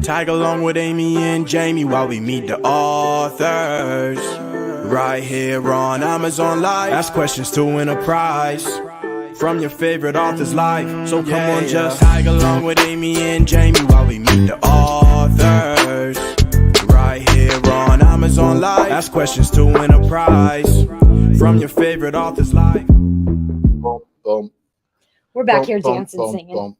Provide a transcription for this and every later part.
Tag along with Amy and Jamie while we meet the authors. Right here on Amazon Live. Ask questions to win a prize from your favorite author's life. So come on, just tag along with Amy and Jamie while we meet the authors. Right here on Amazon Live. Ask questions to win a prize from your favorite author's life. Boom, boom. We're back Boom, here boom, dancing, boom, singing. boom.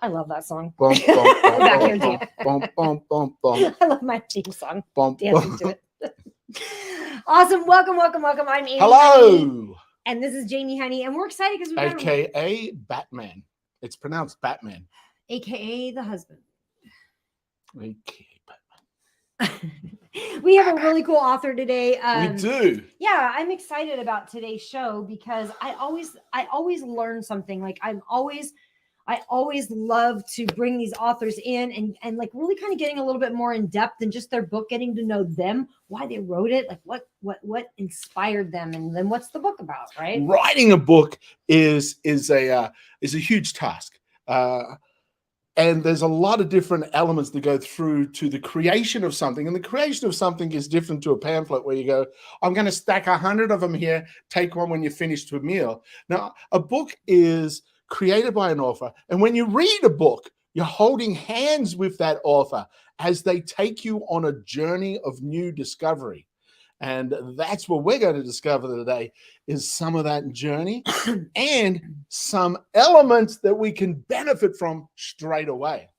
I love that song. Boom, boom, boom, We're back here boom, dancing. boom, boom, boom, boom. I love my theme song. Boom, Dancing boom. to it. Awesome. Welcome. I'm Amy. Honey, Hello, and this is Jamie Honey, and we're excited because we've got aka Batman. It's pronounced Batman. AKA the husband. AKA Batman. We have a really cool author today. We do. Yeah, I'm excited about today's show because I always learn something. Like I always love to bring these authors in and like really kind of getting a little bit more in depth than just their book, getting to know them, why they wrote it, like what inspired them, and then what's the book about, right? Writing a book is a huge task. And there's a lot of different elements that go through to the creation of something. And the creation of something is different to a pamphlet where you go, I'm going to stack 100 of them here, take one when you're finished with a meal. Now, a book is created by an author. And when you read a book, you're holding hands with that author as they take you on a journey of new discovery. And that's what we're going to discover today is some of that journey and some elements that we can benefit from straight away.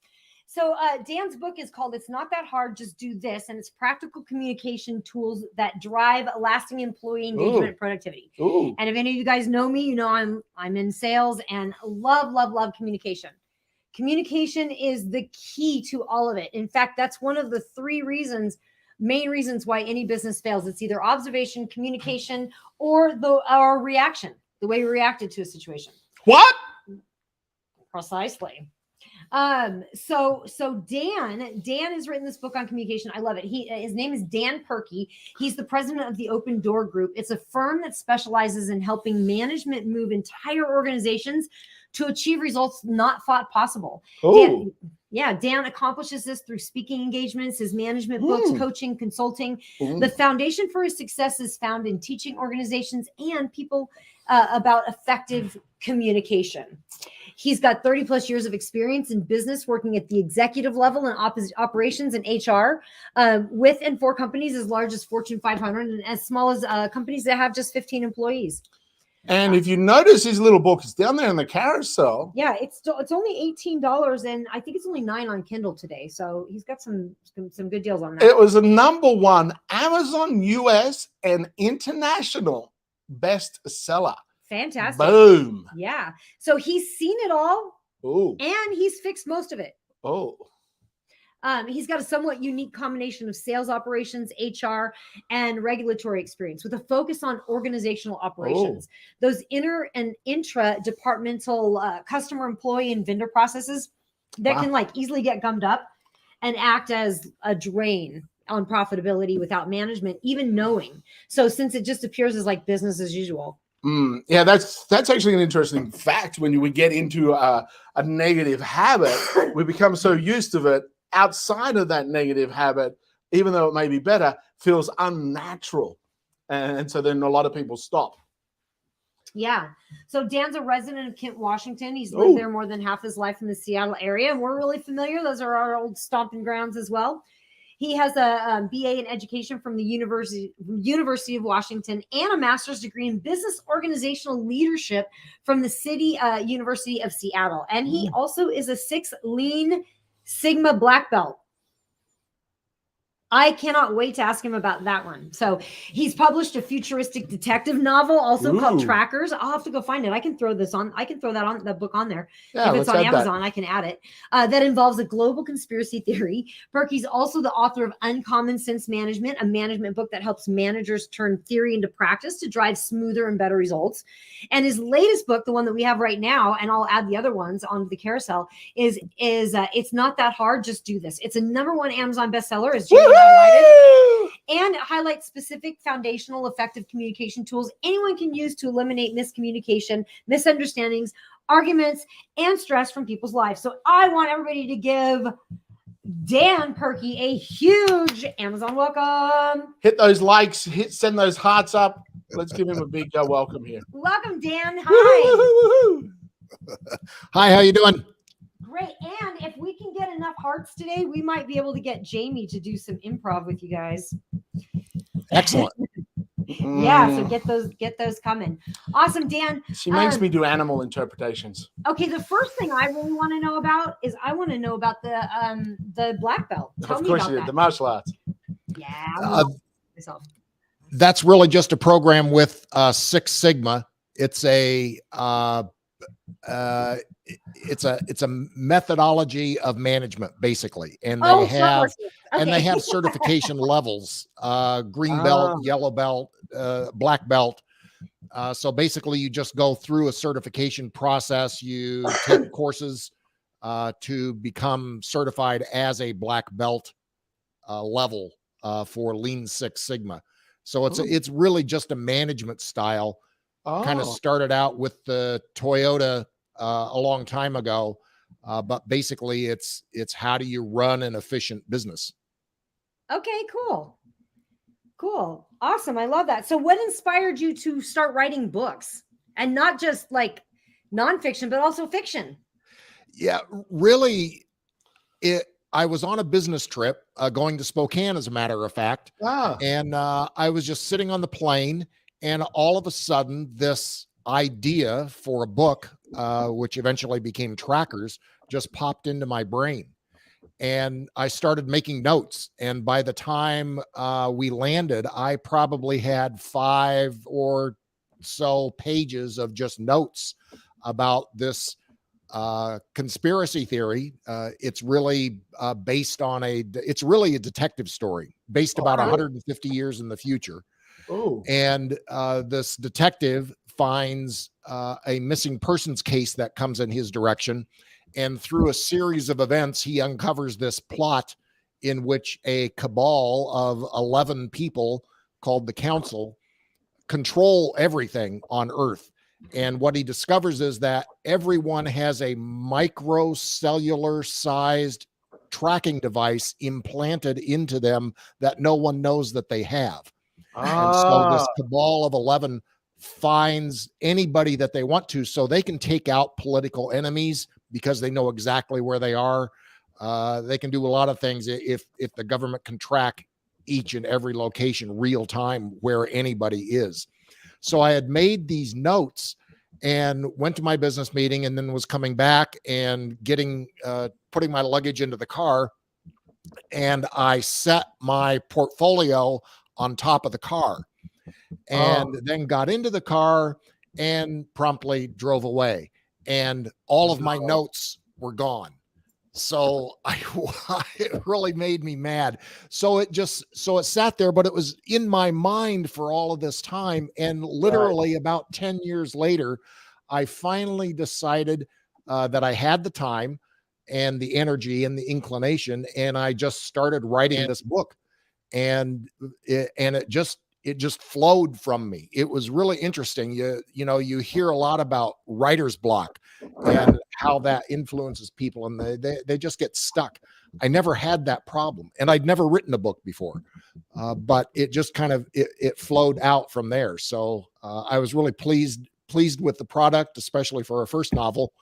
So Dan's book is called It's Not That Hard, Just Do This. And it's practical communication tools that drive lasting employee engagement and productivity. Ooh. And if any of you guys know me, you know I'm in sales and love communication. Communication is the key to all of it. In fact, that's one of the main reasons why any business fails. It's either observation, communication, or our reaction, the way we reacted to a situation. What? Precisely. So Dan has written this book on communication. I love it. His name is Dan Purkey. He's the president of the Open Door Group. It's a firm that specializes in helping management move entire organizations to achieve results not thought possible. Dan accomplishes this through speaking engagements, his management books, coaching, consulting. The foundation for his success is found in teaching organizations and people about effective communication. He's got 30 plus years of experience in business, working at the executive level in operations and HR with and for companies as large as Fortune 500 and as small as companies that have just 15 employees. And if you notice his little book is down there in the carousel. Yeah, it's only $18 and I think it's only $9 on Kindle today. So he's got some good deals on that. It was a #1 Amazon US and international bestseller. Fantastic. Boom. Yeah. So he's seen it all. Oh. And he's fixed most of it. Oh. He's got a somewhat unique combination of sales operations, HR, and regulatory experience with a focus on organizational operations. Those inter and intra-departmental customer, employee, and vendor processes that can like easily get gummed up and act as a drain on profitability without management even knowing. So since it just appears as like business as usual. Yeah, that's actually an interesting fact. When we get into a negative habit, we become so used to it. Outside of that negative habit, even though it may be better, feels unnatural. And so then a lot of people stop. Yeah. So Dan's a resident of Kent, Washington. He's lived there more than half his life in the Seattle area. And we're really familiar. Those are our old stomping grounds as well. He has a BA in education from the University of Washington and a master's degree in business organizational leadership from the City University of Seattle. And he also is a 6 Lean Sigma black belt. I cannot wait to ask him about that one. So he's published a futuristic detective novel also called Trackers. I'll have to go find it. I can throw that on the book on there. Yeah, if it's on Amazon, I can add it. That involves a global conspiracy theory. Purkey's also the author of Uncommon Sense Management, a management book that helps managers turn theory into practice to drive smoother and better results. And his latest book, the one that we have right now, and I'll add the other ones on the carousel, is It's Not That Hard, Just Do This. It's a #1 Amazon bestseller, as Jamie highlighted, and it highlights specific foundational effective communication tools anyone can use to eliminate miscommunication, misunderstandings, arguments, and stress from people's lives. So I want everybody to give Dan Purkey, a huge Amazon welcome. Hit those likes, send those hearts up. Let's give him a big welcome here. Welcome, Dan. Hi. Hi, how you doing? Great. And if we can get enough hearts today, we might be able to get Jamie to do some improv with you guys. Excellent. Yeah, so get those coming. Awesome, Dan. She makes me do animal interpretations. Okay, the first thing I really want to know about is I want to know about the black belt. Tell me about that. The martial arts. Yeah, myself. That's really just a program with Six Sigma. It's a it's a methodology of management, basically, and they have certification levels: green belt, yellow belt, black belt. So basically, you just go through a certification process. You take courses to become certified as a black belt level for Lean Six Sigma. So it's really just a management style. Kind of started out with the Toyota a long time ago, but basically it's how do you run an efficient business. Okay, cool, awesome. I love that. So what inspired you to start writing books, and not just like nonfiction, but also fiction? Yeah, really, I was on a business trip going to Spokane, as a matter of fact, and I was just sitting on the plane, and all of a sudden this idea for a book, which eventually became Trackers, just popped into my brain. And I started making notes. And by the time we landed, I probably had 5 or so pages of just notes about this conspiracy theory. It's really based on it's really a detective story based about 150 years in the future. And this detective finds a missing persons case that comes in his direction. And through a series of events, he uncovers this plot in which a cabal of 11 people called the Council control everything on Earth. And what he discovers is that everyone has a microcellular sized tracking device implanted into them that no one knows that they have. And so this cabal of 11 finds anybody that they want to, so they can take out political enemies because they know exactly where they are. They can do a lot of things if the government can track each and every location real time where anybody is. So I had made these notes and went to my business meeting, and then was coming back and putting my luggage into the car, and I set my portfolio on top of the car, and then got into the car and promptly drove away, and all of my notes were gone. So it really made me mad. So it sat there, but it was in my mind for all of this time. And literally about 10 years later, I finally decided that I had the time and the energy and the inclination, and I just started writing this book. And it just flowed from me. It was really interesting. You know, you hear a lot about writer's block and how that influences people, and they just get stuck. I never had that problem, and I'd never written a book before, but it just kind of it flowed out from there. So I was really pleased with the product, especially for a first novel,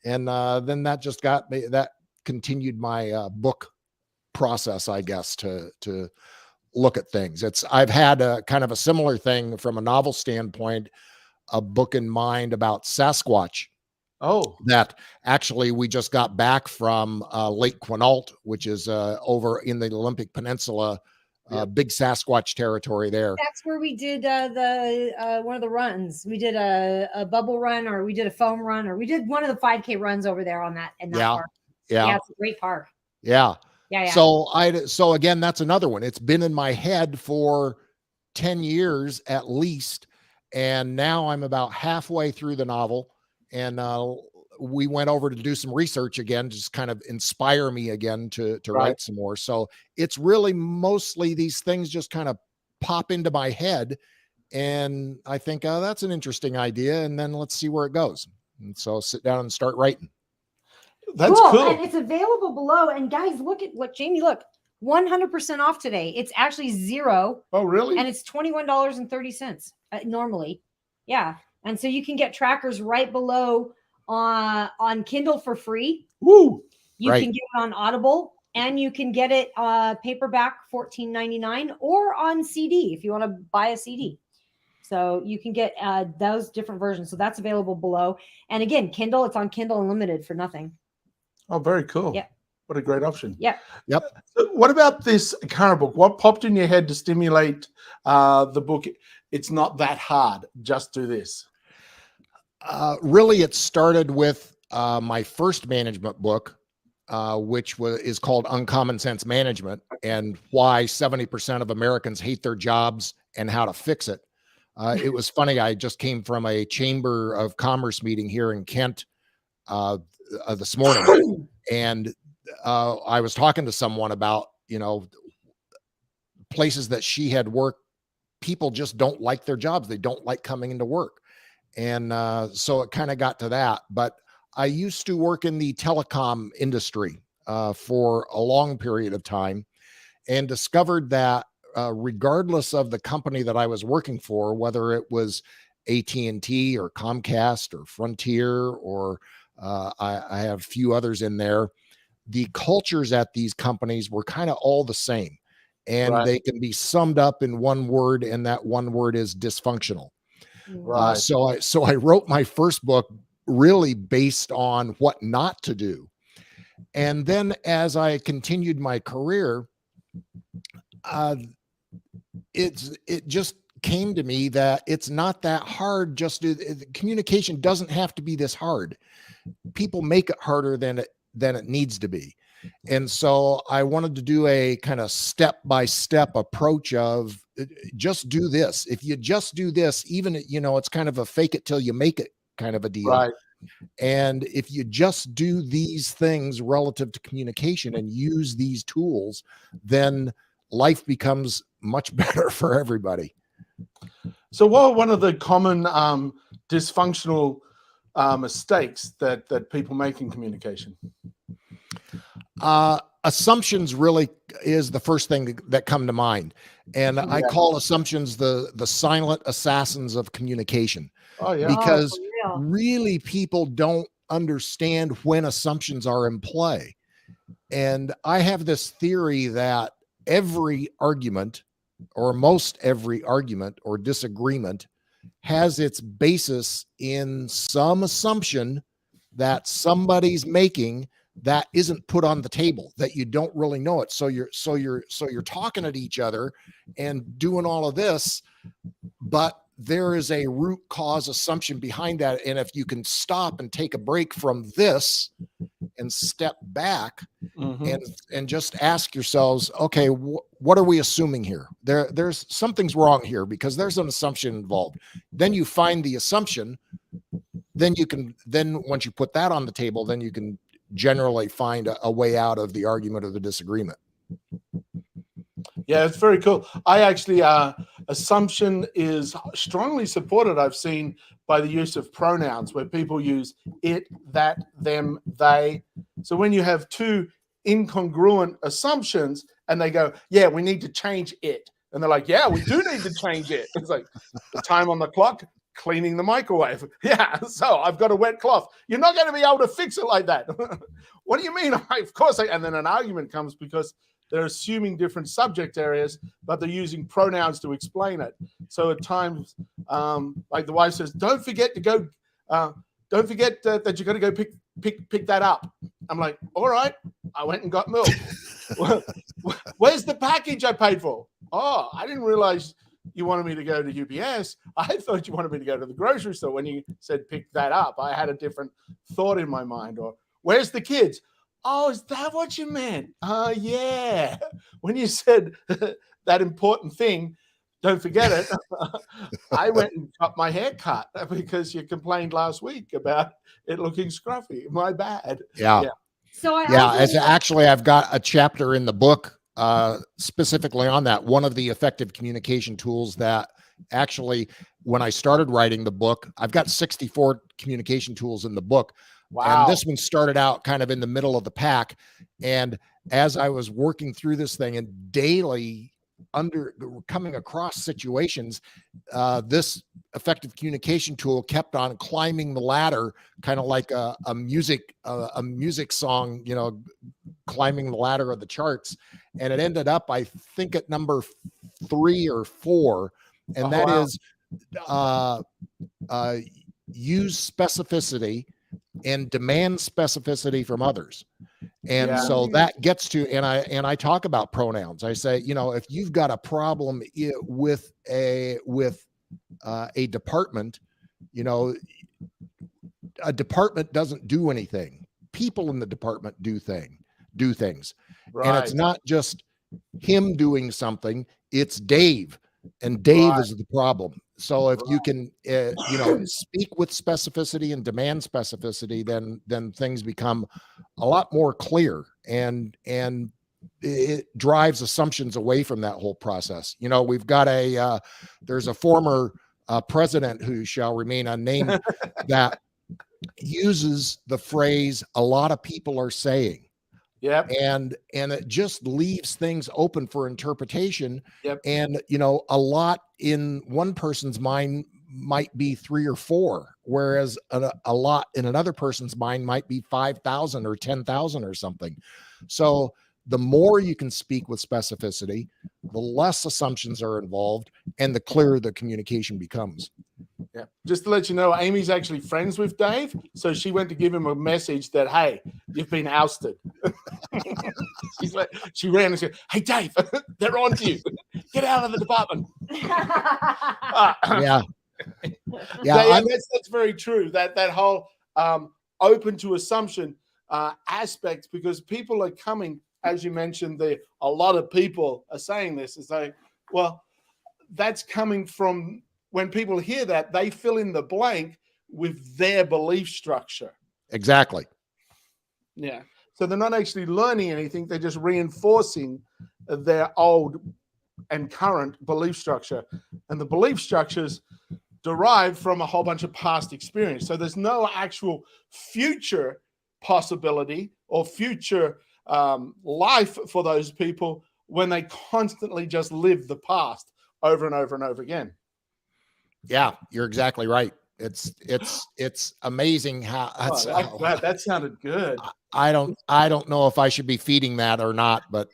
and then that continued my book process, I guess, to look at things. I've had a kind of a similar thing from a novel standpoint, a book in mind about Sasquatch. That actually we just got back from Lake Quinault, which is over in the Olympic Peninsula, big Sasquatch territory there. That's where we did the one of the runs. We did a bubble run, or we did a foam run, or we did one of the 5K runs over there in that park. Yeah, it's a great park. Yeah. Yeah. So again, that's another one. It's been in my head for 10 years at least. And now I'm about halfway through the novel, and we went over to do some research again, just kind of inspire me again to write some more. So it's really mostly these things just kind of pop into my head, and I think, oh, that's an interesting idea. And then let's see where it goes. And so sit down and start writing. That's cool. And it's available below. And guys, look, 100% off today. It's actually $0. Oh, really? And it's $21.30 normally. Yeah. And so you can get trackers right below on Kindle for free. Woo! You can get it on Audible, and you can get it paperback $14.99 or on CD if you want to buy a CD. So you can get those different versions. So that's available below. And again, Kindle, it's on Kindle Unlimited for nothing. Oh, very cool. Yep. What a great option. Yep. So what about this current book? What popped in your head to stimulate the book? It's not that hard. Just do this. Really, it started with my first management book, which is called Uncommon Sense Management, and why 70% of Americans hate their jobs and how to fix it. It was funny. I just came from a Chamber of Commerce meeting here in Kent this morning, and I was talking to someone about, places that she had worked. People just don't like their jobs. They don't like coming into work. And so it kind of got to that. But I used to work in the telecom industry for a long period of time, and discovered that regardless of the company that I was working for, whether it was AT&T or Comcast or Frontier, or I have a few others in there, the cultures at these companies were kind of all the same. And they can be summed up in one word, and that one word is dysfunctional. Right. So I wrote my first book really based on what not to do. And then as I continued my career, it just came to me that it's not that hard. Communication doesn't have to be this hard. People make it harder than it needs to be. And so I wanted to do a kind of step-by-step approach of just do this. If you just do this, even, it's kind of a fake it till you make it kind of a deal. Right. And if you just do these things relative to communication and use these tools, then life becomes much better for everybody. So what are one of the common dysfunctional mistakes that people make in communication? Assumptions really is the first thing that come to mind. And I call assumptions the silent assassins of communication. Oh, yeah. Because really people don't understand when assumptions are in play. And I have this theory that every argument, or most every argument or disagreement, has its basis in some assumption that somebody's making that isn't put on the table, that you don't really know it. So you're talking at each other and doing all of this, but there is a root cause assumption behind that. And if you can stop and take a break from this and step back and just ask yourselves, okay, what are we assuming here? There's something's wrong here because there's an assumption involved. Then you find the assumption. Then once you put that on the table, then you can generally find a way out of the argument or the disagreement. Yeah, it's very cool. I actually, assumption is strongly supported, I've seen, by the use of pronouns, where people use it, that, them, they. So when you have two incongruent assumptions and they go, yeah, we need to change it. And they're like, yeah, we do need to change it. It's like the time on the clock, cleaning the microwave. Yeah, so I've got a wet cloth. You're not going to be able to fix it like that. What do you mean? Of course. And then an argument comes because they're assuming different subject areas, but they're using pronouns to explain it. So at times, like the wife says, don't forget that you're going to go pick that up. I'm like, all right, I went and got milk. Where's the package I paid for? Oh, I didn't realize you wanted me to go to UPS. I thought you wanted me to go to the grocery store. When you said pick that up, I had a different thought in my mind. Or where's the kids? Oh, is that what you meant? Oh, yeah. When you said that important thing, don't forget it. I went and got my hair cut because you complained last week about it looking scruffy. My bad. Yeah. So I've got a chapter in the book specifically on that. One of the effective communication tools that actually, when I started writing the book, I've got 64 communication tools in the book. Wow. And this one started out kind of in the middle of the pack. And as I was working through this thing and daily coming across situations, this effective communication tool kept on climbing the ladder, kind of like a music song, you know, climbing the ladder of the charts. And it ended up, I think, at number 3 or 4. And that is use specificity and demand specificity from others. And so that gets to, and I talk about pronouns. I say, you know, if you've got a problem with a department, you know, a department doesn't do anything. People in the department do things. Right. And it's not just him doing something, it's Dave. And Dave is the problem. So if you can, you know, speak with specificity and demand specificity, then things become a lot more clear, and it drives assumptions away from that whole process. You know, we've got there's a former president who shall remain unnamed that uses the phrase "a lot of people are saying." Yep. And it just leaves things open for interpretation. Yep. And, you know, a lot in one person's mind might be 3 or 4, whereas a lot in another person's mind might be 5,000 or 10,000 or something. So the more you can speak with specificity, the less assumptions are involved and the clearer the communication becomes. Yeah. Just to let you know, Amy's actually friends with Dave. So she went to give him a message that, hey, you've been ousted. She ran and said, hey, Dave, they're on to you. Get out of the department. Yeah. That's very true. That whole open to assumption aspect, because people are coming, as you mentioned, a lot of people are saying this, is like, well, that's coming from, when people hear that, they fill in the blank with their belief structure. Exactly. Yeah. So they're not actually learning anything. They're just reinforcing their old and current belief structure. And the belief structures derive from a whole bunch of past experience. So there's no actual future possibility or future life for those people when they constantly just live the past over and over and over again. Yeah, you're exactly right. It's amazing how that sounded good. I don't know if I should be feeding that or not, but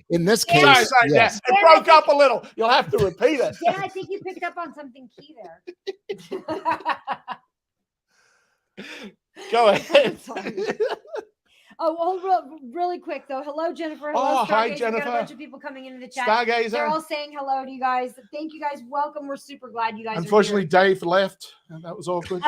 in this case, sorry, yes. It broke up a little. You'll have to repeat it. Yeah, I think you picked up on something key there. Go ahead. Oh, really quick though. Hello, Jennifer. Hello, hi, Stargazer. Jennifer. We've got a bunch of people coming into the chat. Stargazer. They're all saying hello to you guys. Thank you guys. Welcome. We're super glad you guys Unfortunately, are here. Dave left. That was awkward.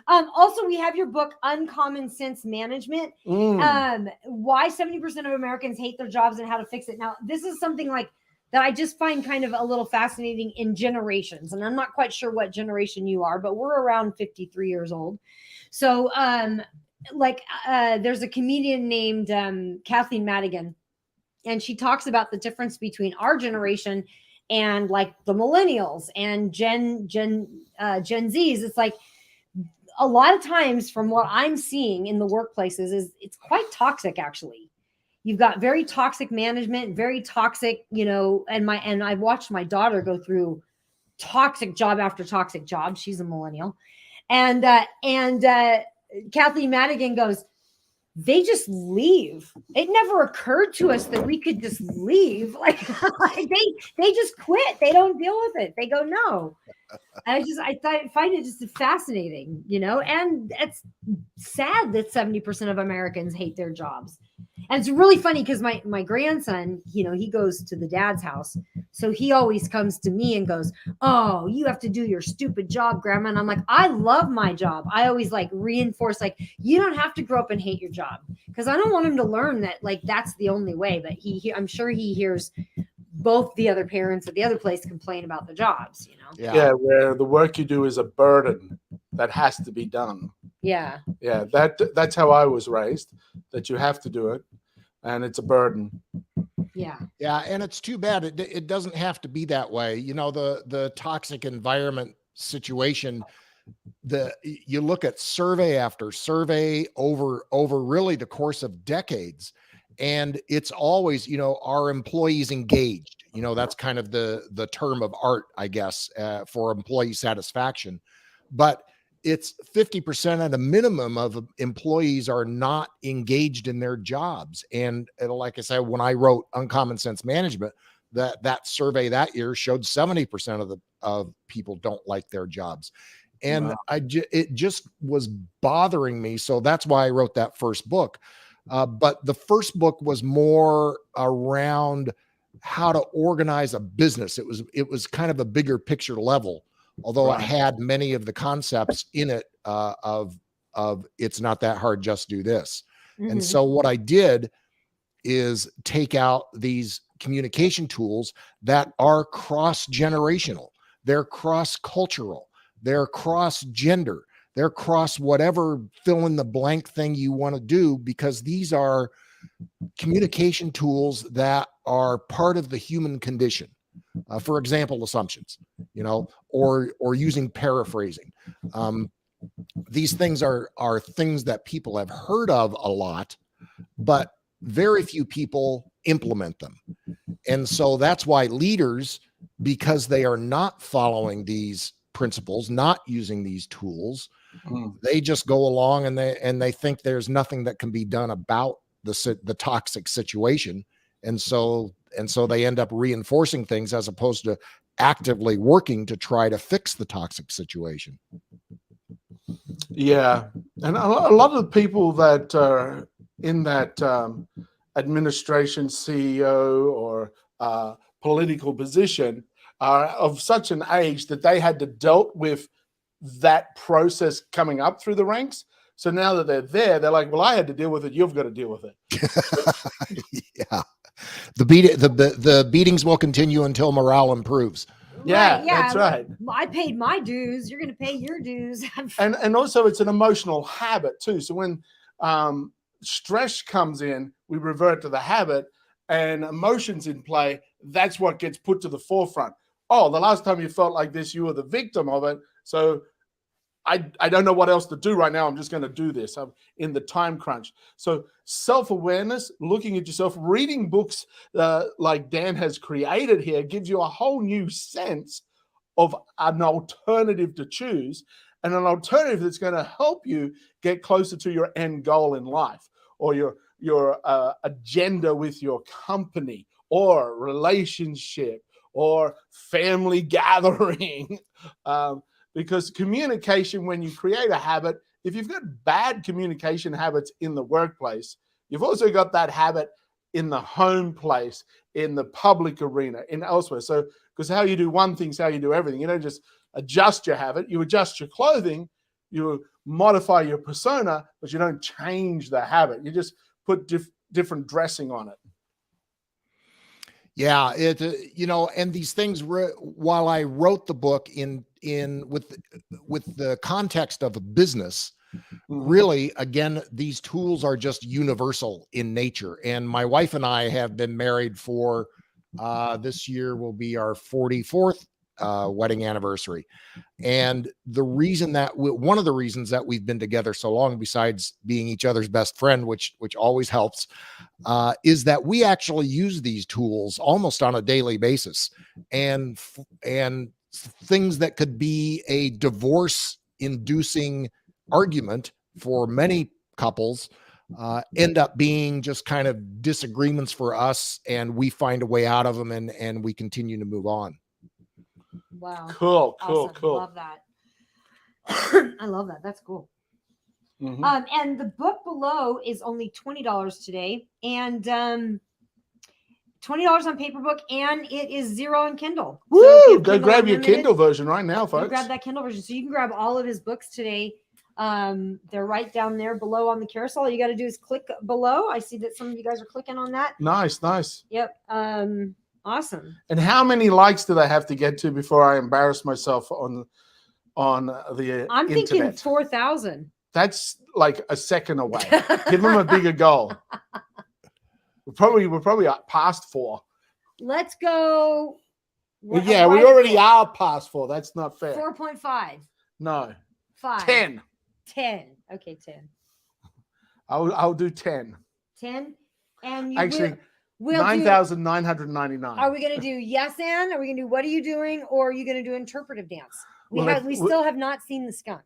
Also, we have your book, Uncommon Sense Management. Why 70% of Americans hate their jobs and how to fix it. Now, this is something like that I just find kind of a little fascinating in generations. And I'm not quite sure what generation you are, but we're around 53 years old. So, there's a comedian named Kathleen Madigan, and she talks about the difference between our generation and like the millennials and Gen Zs. It's like a lot of times from what I'm seeing in the workplaces is it's quite toxic, actually. You've got very toxic management, very toxic, you know, and I've watched my daughter go through toxic job after toxic job. She's a millennial. And Kathleen Madigan goes, they just leave. It never occurred to us that we could just leave. Like they just quit. They don't deal with it. They go, no. And I find it just fascinating, you know, and it's sad that 70% of Americans hate their jobs. And it's really funny because my grandson, you know, he goes to the dad's house. So he always comes to me and goes, oh, you have to do your stupid job, Grandma. And I'm like, I love my job. I always like reinforce, like, you don't have to grow up and hate your job, because I don't want him to learn that like that's the only way. But I'm sure he hears both the other parents at the other place complain about the jobs, you know? Yeah, where the work you do is a burden that has to be done. Yeah. Yeah, that's how I was raised, that you have to do it, and it's a burden. Yeah. Yeah, and it's too bad. It doesn't have to be that way. You know, the toxic environment situation you look at survey after survey over really the course of decades, and it's always, are employees engaged? That's kind of the term of art, I guess, for employee satisfaction. But it's 50% at a minimum of employees are not engaged in their jobs. And like I said, when I wrote Uncommon Sense Management, that survey that year showed 70% of people don't like their jobs. And wow. it just was bothering me. So that's why I wrote that first book. But the first book was more around how to organize a business. It was kind of a bigger picture level, although it had many of the concepts in it of it's not that hard, just do this. Mm-hmm. And so what I did is take out these communication tools that are cross-generational, they're cross-cultural, they're cross-gender, they're cross whatever fill in the blank thing you want to do, because these are communication tools that are part of the human condition. For example, assumptions, or using paraphrasing. These things are things that people have heard of a lot, but very few people implement them. And so that's why leaders, because they are not following these principles, not using these tools, they just go along and they think there's nothing that can be done about the toxic situation. And so they end up reinforcing things as opposed to actively working to try to fix the toxic situation. Yeah. And a lot of the people that are in that administration, CEO, or political position are of such an age that they had to dealt with that process coming up through the ranks. So now that they're there, they're like, well, I had to deal with it. You've got to deal with it. Yeah. The beatings will continue until morale improves. Yeah, right, yeah, that's right. I paid my dues. You're going to pay your dues. and also it's an emotional habit too. So when stress comes in, we revert to the habit, and emotions in play, that's what gets put to the forefront. Oh, the last time you felt like this, you were the victim of it. So I don't know what else to do right now. I'm just going to do this. I'm in the time crunch. So self-awareness, looking at yourself, reading books like Dan has created here gives you a whole new sense of an alternative to choose, and an alternative that's going to help you get closer to your end goal in life, or your agenda with your company, or relationship, or family gathering. Because communication, when you create a habit, if you've got bad communication habits in the workplace, you've also got that habit in the home place, in the public arena, in elsewhere. So, because how you do one thing is how you do everything. You don't just adjust your habit, you adjust your clothing, you modify your persona, but you don't change the habit. You just put different dressing on it. Yeah, and these things, while I wrote the book with the context of a business, really, again, these tools are just universal in nature. And my wife and I have been married for this year will be our 44th wedding anniversary. And one of the reasons that we've been together so long, besides being each other's best friend, which always helps, is that we actually use these tools almost on a daily basis, and things that could be a divorce inducing argument for many couples end up being just kind of disagreements for us, and we find a way out of them, and we continue to move on. Wow. Cool. Love that. I love that. That's cool. Mm-hmm. And the book below is only $20 today, and $20 on Paperbook, and it is 0 on Kindle. Woo! So go grab your Kindle version right now, folks. Grab that Kindle version. So you can grab all of his books today. They're right down there below on the carousel. All you got to do is click below. I see that some of you guys are clicking on that. Nice. Yep. Awesome. And how many likes do they have to get to before I embarrass myself on the I'm internet? Thinking 4,000. That's like a second away. Give them a bigger goal. We're probably past 4. Let's go. Well, yeah, we already are past 4. That's not fair. 4.5. No. 5? 10. 10. Okay, 10. I'll do 10. 10. And you Actually, we'll 9,999. Are we going to do yes and? Are we going to do what are you doing? Or are you going to do interpretive dance? We still have not seen the skunk.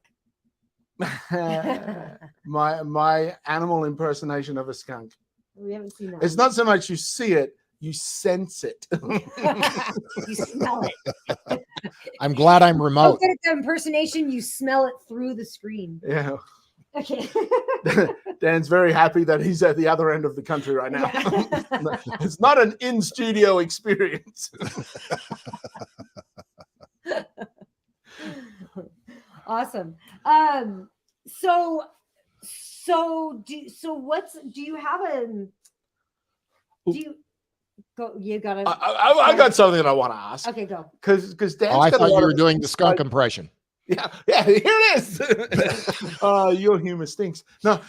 my animal impersonation of a skunk. We haven't seen that. It's not so much you see it, you sense it. You smell it. I'm glad I'm remote. Good at the impersonation, you smell it through the screen. Yeah. Okay. Dan's very happy that he's at the other end of the country right now. Yeah. It's not an in-studio experience. Awesome. So do you have a go? You got to. I got something that I want to ask. Okay, go. Because Dan's I thought you were doing the skunk impression. Yeah, here it is. Your humor stinks. No,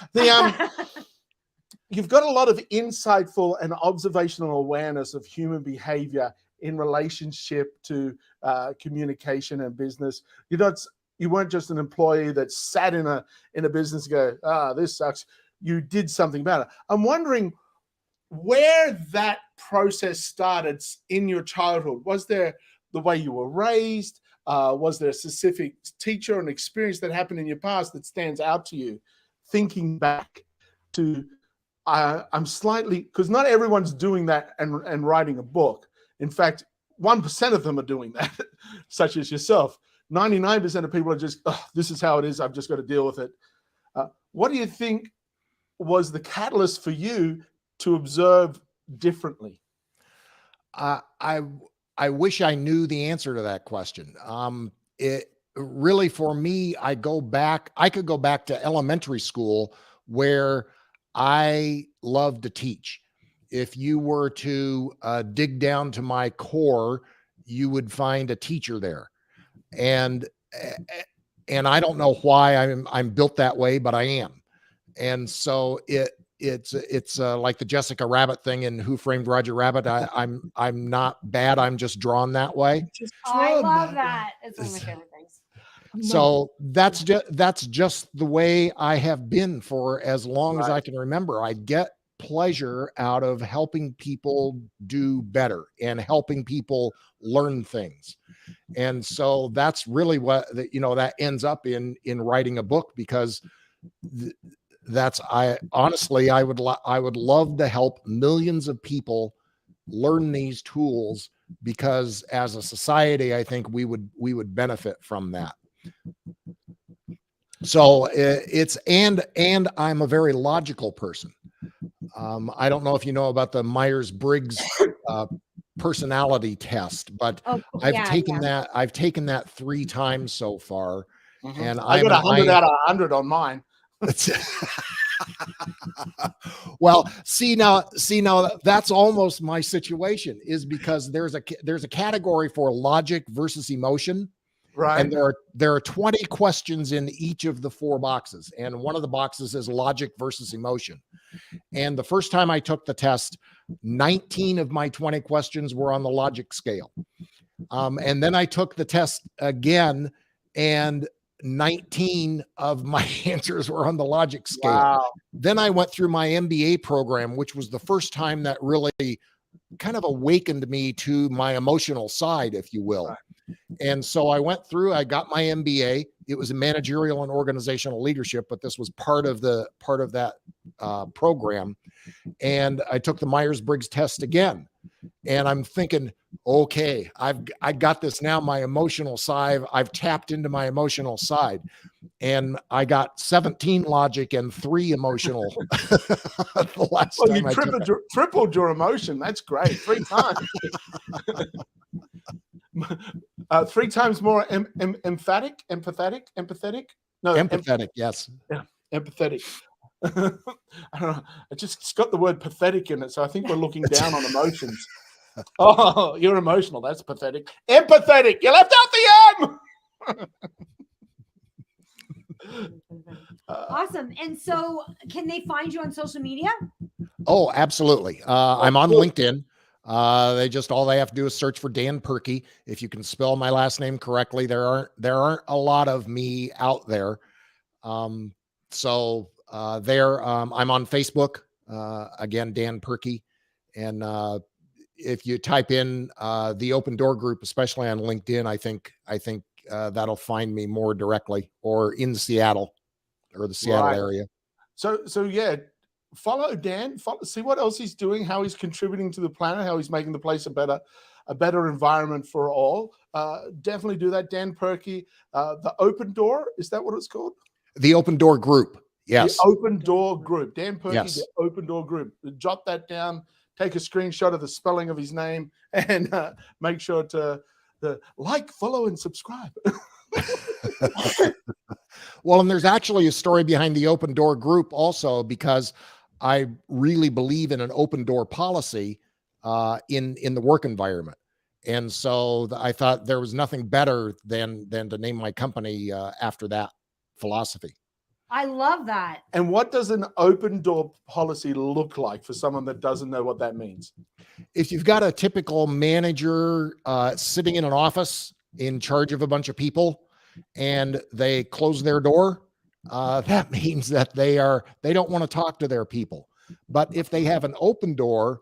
you've got a lot of insightful and observational awareness of human behavior in relationship to communication and business. You weren't just an employee that sat in a business and go, this sucks. You did something about it. I'm wondering where that process started in your childhood. Was there the way you were raised? Was there a specific teacher and experience that happened in your past that stands out to you? Thinking back to, I'm slightly, because not everyone's doing that and writing a book. In fact, 1% of them are doing that, such as yourself. 99% of people are just, this is how it is. I've just got to deal with it. What do you think was the catalyst for you to observe differently? I wish I knew the answer to that question. It really, for me, I could go back to elementary school where I loved to teach. If you were to dig down to my core, you would find a teacher there. And I don't know why I'm built that way, but I am. And so it's like the Jessica Rabbit thing in Who Framed Roger Rabbit. I'm not bad. I'm just drawn that way. I love that. It's one of my favorite things. So that's just the way I have been for as long as I can remember. I get pleasure out of helping people do better and helping people learn things. And so that's really what that ends up in writing a book, because I would love to help millions of people learn these tools, because as a society, I think we would benefit from that. So and I'm a very logical person. I don't know if you know about the Myers-Briggs personality test, but I've taken that 3 times so far. Mm-hmm. And I got 100 out of 100 on mine. Well, see now that's almost my situation, is because there's a category for logic versus emotion. Right. And there are 20 questions in each of the 4 boxes. And one of the boxes is logic versus emotion. And the first time I took the test, 19 of my 20 questions were on the logic scale. And then I took the test again, and 19 of my answers were on the logic scale. Wow. Then I went through my MBA program, which was the first time that really kind of awakened me to my emotional side, if you will. Right. And so I went through, I got my MBA. It was in managerial and organizational leadership, but this was part of that program. And I took the Myers-Briggs test again. And I'm thinking, okay, I got this now, my emotional side. I've tapped into my emotional side. And I got 17 logic and 3 emotional. The last time you tripled your emotion. That's great. 3 times. 3 times more empathetic. No, empathetic. Yes. Yeah, empathetic. I don't know. I just got the word pathetic in it, so I think we're looking down on emotions. Oh, you're emotional. That's pathetic. Empathetic. You left out the M. Awesome. And so, can they find you on social media? Oh, absolutely. I'm on LinkedIn. All they have to do is search for Dan Purkey. If you can spell my last name correctly, there aren't a lot of me out there. I'm on Facebook, again, Dan Purkey. And if you type in the Open Door Group, especially on LinkedIn, I think that'll find me more directly, or in Seattle or the Seattle area. So yeah, follow Dan, see what else he's doing, how he's contributing to the planet, how he's making the place a better environment for all. Definitely do that. Dan Purkey, the Open Door, is that what it's called? The Open Door Group. Yes. The Open Door Group. Dan Purkey, yes. The Open Door Group. Jot that down. Take a screenshot of the spelling of his name, and make sure to like, follow, and subscribe. Well, and there's actually a story behind the Open Door Group also, because I really believe in an open door policy in the work environment. And so I thought there was nothing better than to name my company after that philosophy. I love that. And what does an open door policy look like for someone that doesn't know what that means? If you've got a typical manager sitting in an office in charge of a bunch of people, and they close their door, that means that they don't want to talk to their people. But if they have an open door,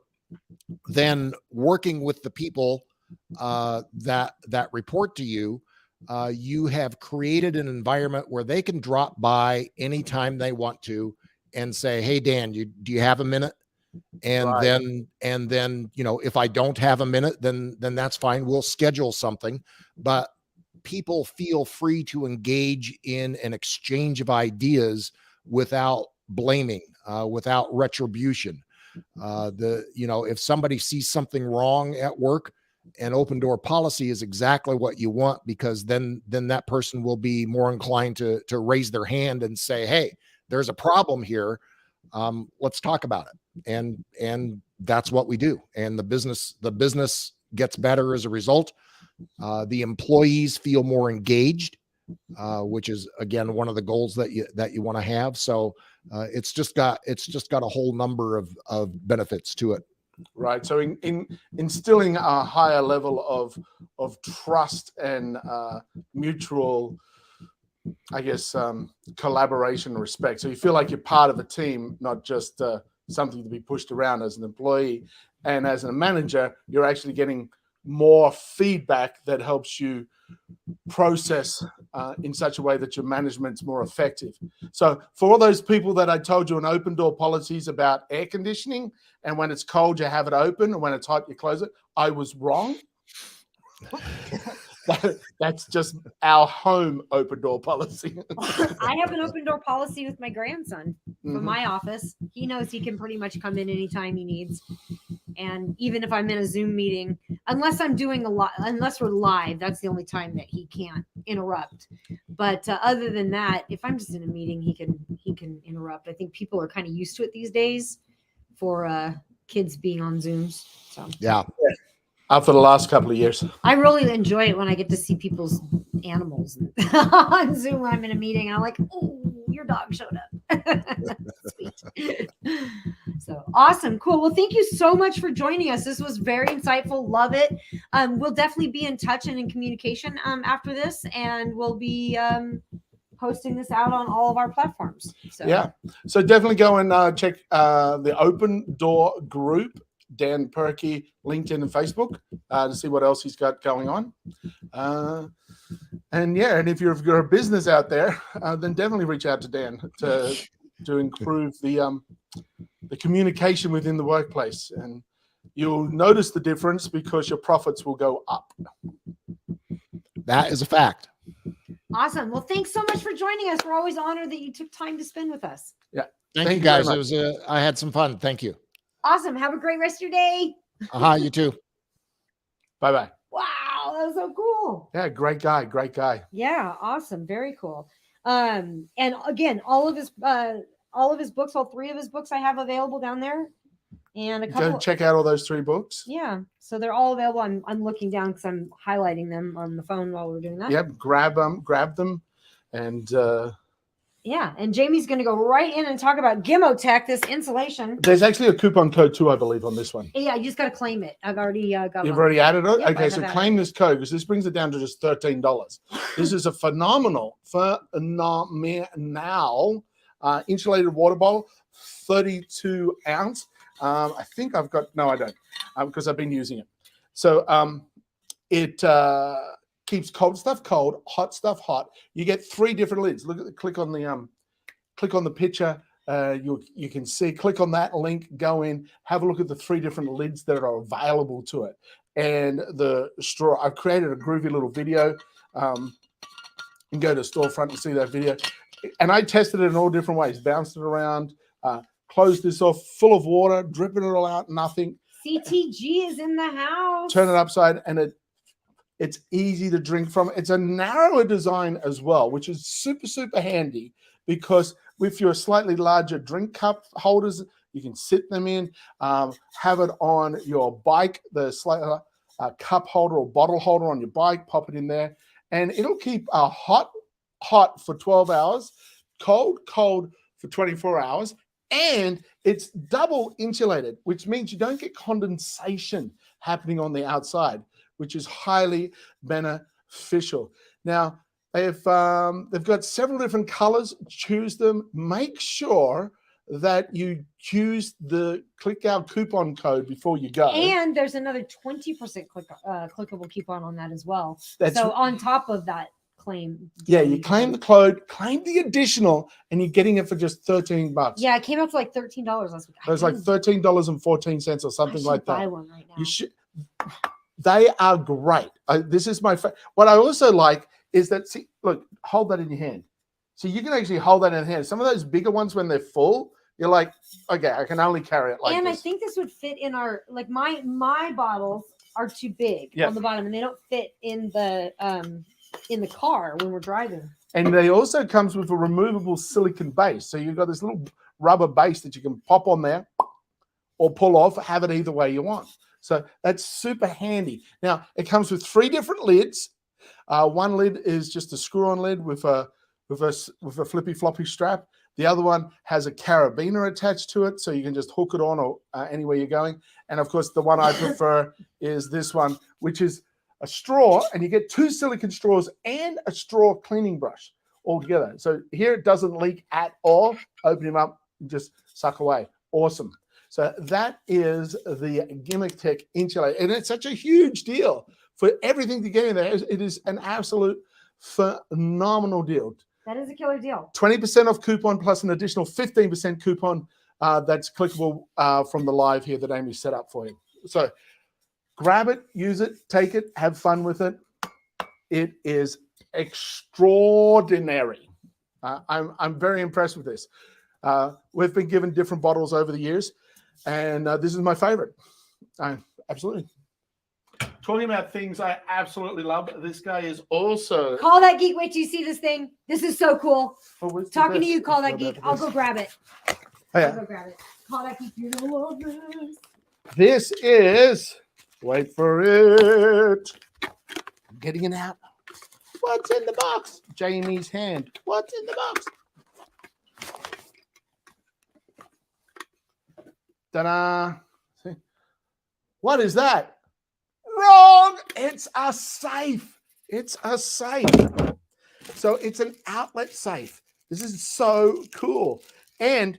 then working with the people that report to you, you have created an environment where they can drop by anytime they want to and say, "Hey, Dan, do you have a minute?" And then, if I don't have a minute, then that's fine. We'll schedule something. But people feel free to engage in an exchange of ideas without blaming, without retribution. If somebody sees something wrong at work, an open door policy is exactly what you want, because then that person will be more inclined to raise their hand and say, "Hey, there's a problem here. Let's talk about it." And that's what we do. And the business gets better as a result. The employees feel more engaged, which is, again, one of the goals that you want to have. So it's just got a whole number of benefits to it. Right. So in instilling a higher level of trust and mutual, I guess, collaboration and respect. So you feel like you're part of a team, not just something to be pushed around as an employee. And as a manager, you're actually getting more feedback that helps you process in such a way that your management's more effective. So for all those people that I told you, an open door policy is about air conditioning, and when it's cold, you have it open, and when it's hot, you close it. I was wrong. That's just our home open door policy. I have an open door policy with my grandson from my office. He knows he can pretty much come in anytime he needs. And even if I'm in a Zoom meeting, unless we're live, that's the only time that he can't interrupt. But other than that, if I'm just in a meeting, he can interrupt. I think people are kind of used to it these days for kids being on Zooms. So yeah. For the last couple of years. I really enjoy it when I get to see people's animals on Zoom when I'm in a meeting. I'm like, "Oh, your dog showed up." Sweet. So awesome. Cool. Well, thank you so much for joining us. This was very insightful. Love it. We'll definitely be in touch and in communication after this, and we'll be posting this out on all of our platforms. So definitely go and check the Open Door Group, Dan Purkey, LinkedIn and Facebook, to see what else he's got going on. And if you're a business out there, then definitely reach out to Dan to improve the communication within the workplace, and you'll notice the difference because your profits will go up. That is a fact. Awesome. Well, thanks so much for joining us. We're always honored that you took time to spend with us. Yeah. Thank you guys. I had some fun. Thank you. Awesome. Have a great rest of your day. You too. Bye-bye. Wow, that was so cool. Yeah, great guy. Yeah, awesome. Very cool. And again, all of his books, all three of his books I have available down there. And a couple. Go check out all those 3 books. Yeah. So they're all available. I'm looking down because I'm highlighting them on the phone while we're doing that. Yep, grab them and Yeah, and Jamie's going to go right in and talk about Gimotech, this insulation. There's actually a coupon code too, I believe, on this one. Yeah, you just got to claim it. I've already got You've one. already added it? Yep, okay, so claim this code because this brings it down to just $13. This is a phenomenal insulated water bottle, 32 ounce. I think I've got, no, I don't, because I've been using it. So it keeps cold stuff cold, hot stuff hot. You get 3 different lids. Look at the click on the picture. You can see, click on that link, go in, have a look at the 3 different lids that are available to it. And the straw, I've created a groovy little video. You can go to storefront and see that video. And I tested it in all different ways, bounced it around, closed this off, full of water, dripping it all out, nothing. CTG is in the house. Turn it upside, and it's easy to drink from. It's a narrower design as well, which is super, super handy because with your slightly larger drink cup holders, you can sit them in, have it on your bike, the slightly cup holder or bottle holder on your bike, pop it in there, and it'll keep hot for 12 hours, cold for 24 hours, and it's double insulated, which means you don't get condensation happening on the outside, which is highly beneficial. Now, they've got several different colors. Choose them. Make sure that you click our coupon code before you go. And there's another 20% clickable coupon on that as well. That's so on top of that claim. Yeah, you claim the code, claim the additional, and you're getting it for just $13. Yeah, it came out to like $13 last week. It was like $13.14 or something like that. Buy one right now. You should. They are great. This is my what I also like is that, see, look, hold that in your hand. So you can actually hold that in your hand. Some of those bigger ones, when they're full, you're like, okay, I can only carry it like and this. I think this would fit in our, like my bottles are too big on the bottom, and they don't fit in the car when we're driving. And they also comes with a removable silicone base. So you've got this little rubber base that you can pop on there or pull off, have it either way you want. So that's super handy. Now, it comes with 3 different lids. One lid is just a screw-on lid with a flippy floppy strap. The other one has a carabiner attached to it, so you can just hook it on or anywhere you're going. And of course, the one I prefer is this one, which is a straw, and you get 2 silicone straws and a straw cleaning brush all together. So here it doesn't leak at all. Open them up, and just suck away. Awesome. So that is the Gimotech insulator, and it's such a huge deal for everything to get in there. It is an absolute phenomenal deal. That is a killer deal. 20% off coupon plus an additional 15% coupon that's clickable from the live here that Amy set up for you. So grab it, use it, take it, have fun with it. It is extraordinary. I'm very impressed with this. We've been given different bottles over the years, and this is my favorite. Absolutely. Talking about things I absolutely love, this guy is also... Call that geek. Wait till you see this thing. This is so cool. Oh, Talking to you, call that geek. I'll go grab it. Oh, yeah. I'll go grab it. Call that geek. You're gonna love this. This is... Wait for it. I'm getting it out. What's in the box? Jamie's hand. What's in the box? Ta-da. See? What is that? Wrong. It's a safe. It's a safe. So it's an outlet safe. This is so cool. And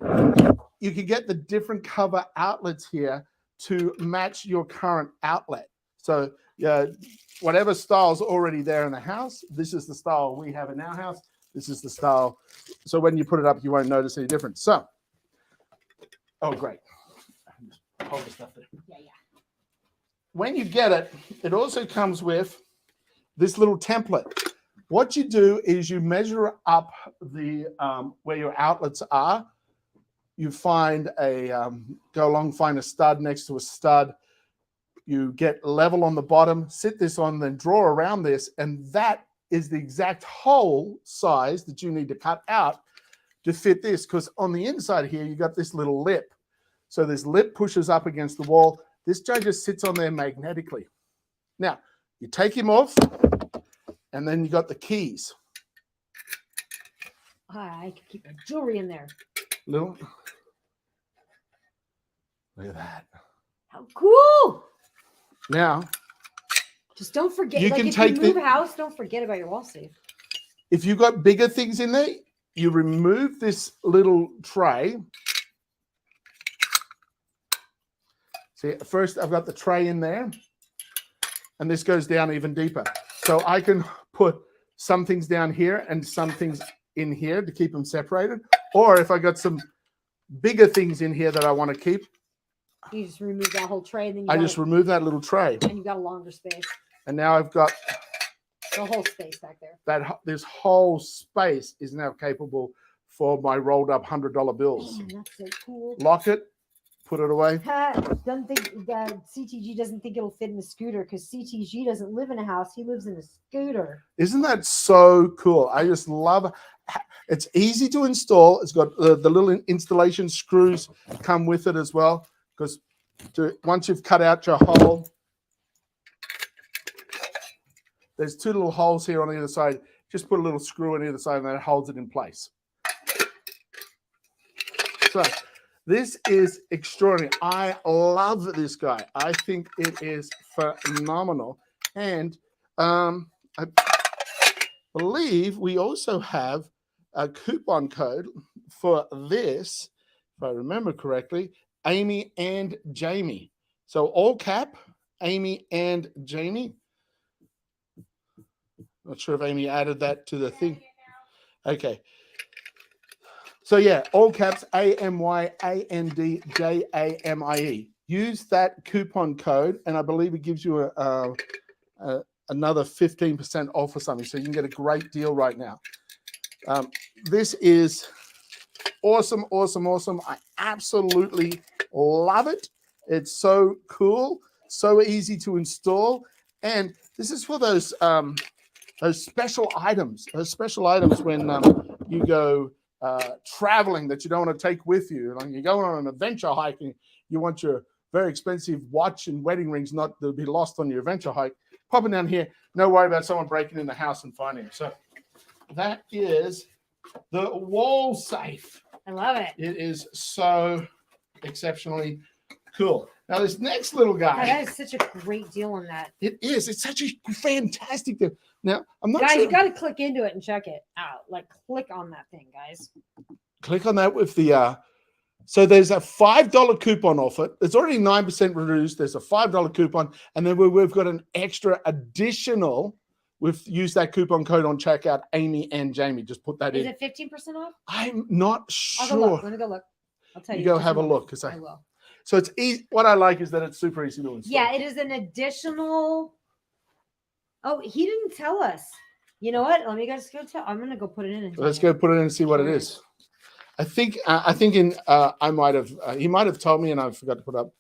you can get the different cover outlets here to match your current outlet. So whatever style's already there in the house, this is the style we have in our house. This is the style. So when you put it up, you won't notice any difference. So, oh, great. Hold the stuff there. Yeah. When you get it, it also comes with this little template. What you do is you measure up the where your outlets are. You find go along, find a stud next to a stud. You get level on the bottom, sit this on, then draw around this, and that is the exact hole size that you need to cut out to fit this, because on the inside here, you got this little lip. So this lip pushes up against the wall. This guy just sits on there magnetically. Now, you take him off, and then you got the keys. I can keep my jewelry in there. Little. Look at that. How cool! Now, just don't forget. You like can if take you move house, don't forget about your wall safe. If you've got bigger things in there, you remove this little tray. See, first I've got the tray in there, and this goes down even deeper. So I can put some things down here and some things in here to keep them separated. Or if I got some bigger things in here that I want to keep, you just remove that whole tray, and then I just remove that little tray, and you got a longer space. And now I've got the whole space back there. This whole space is now capable for my rolled up $100 bills. Man, that's so cool. Lock it, put it away. Don't think that CTG doesn't think it'll fit in the scooter because CTG doesn't live in a house; he lives in a scooter. Isn't that so cool? I just love it. It's easy to install. It's got the little installation screws come with it as well. Because once you've cut out your hole, there's two little holes here on the other side. Just put a little screw on either side and that holds it in place. So this is extraordinary. I love this guy. I think it is phenomenal. And I believe we also have a coupon code for this, if I remember correctly, Amy and Jamie. So all cap, Amy and Jamie. Not sure if Amy added that to the thing. Okay. So yeah, all caps, AMYANDJAMIE. Use that coupon code, and I believe it gives you another 15% off or something. So you can get a great deal right now. This is awesome, awesome, awesome. I absolutely love it. It's so cool, so easy to install, and this is for those special items. Those special items when you go traveling that you don't want to take with you. Like you're going on an adventure hike and you want your very expensive watch and wedding rings not to be lost on your adventure hike. Pop it down here. No worry about someone breaking in the house and finding it. So that is the wall safe. I love it. It is so exceptionally cool. Now this next little guy. That is such a great deal on that. It is. It's such a fantastic deal. Now I'm not guys, sure. You got to click into it and check it out. Like click on that thing, guys. Click on that with the. So there's a $5 coupon off it. It's already 9% reduced. There's a $5 coupon, and then we've got an extra additional. We've used that coupon code on checkout. Amy and Jamie, just put that in. Is it 15% off? I'm not sure. I'll go look. Let me go look. I'll tell you. You go have a look because I will. So it's easy. What I like is that it's super easy to install. Yeah, it is an additional. Oh, he didn't tell us. You know what? Let me guys go tell. I'm gonna go put it in. Let's go put it in and see what it is. I think in I might have he might have told me and I forgot to put up.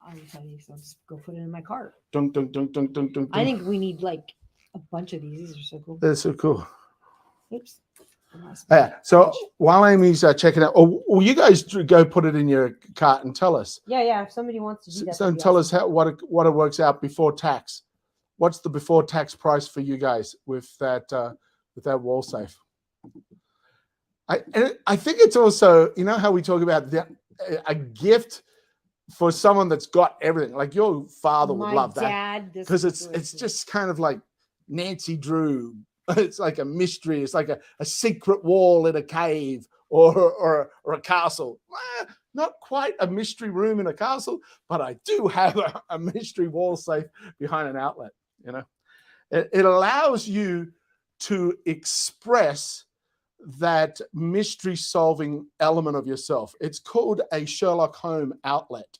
I'll tell you. So just go put it in my cart. Dunk, dunk, dunk, dunk, dunk, dunk. I think we need like a bunch of these. These are so cool. They're so cool. Oops. Yeah. So while Amy's checking out, will you guys go put it in your cart and tell us? Yeah. If somebody wants to do that, so tell us what it works out before tax. What's the before tax price for you guys with that wall safe? I think it's also, you know how we talk about a gift for someone that's got everything. Like your father would love that because it's just kind of like Nancy Drew. It's like a mystery. It's like a secret wall in a cave or a castle. Not quite a mystery room in a castle, but I do have a mystery wall safe behind an outlet. You know, it allows you to express that mystery solving element of yourself. It's called a Sherlock Holmes outlet.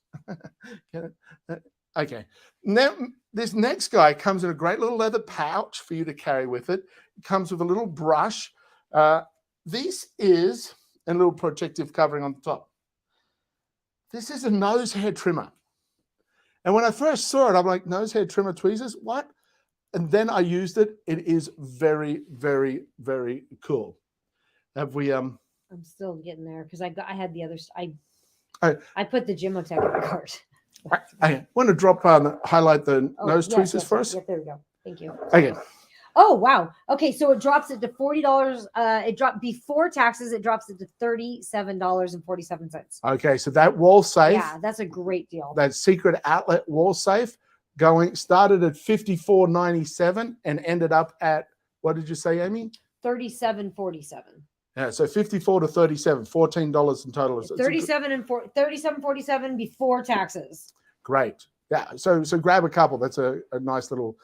Okay. Now, this next guy comes in a great little leather pouch for you to carry with it. It comes with a little brush. This is a little protective covering on the top. This is a nose hair trimmer. And when I first saw it, I'm like, nose hair trimmer tweezers? What? And then I used it. It is very, very, very cool. Have we I'm still getting there because I had the other I put the Gymotech in the cart. I want to highlight the nose tweezers first. Yeah, there we go. Thank you. Okay. Oh, wow. Okay, so it drops it to $40. It dropped before taxes. It drops it to $37.47. Okay, so that wall safe, Yeah, that's a great deal. that secret outlet wall safe, started at $54.97 and ended up at, what did you say, Amy? $37.47. Yeah, so 54 to 37, $14 in total. $37.47 before taxes. Great. Yeah, so grab a couple. That's a nice little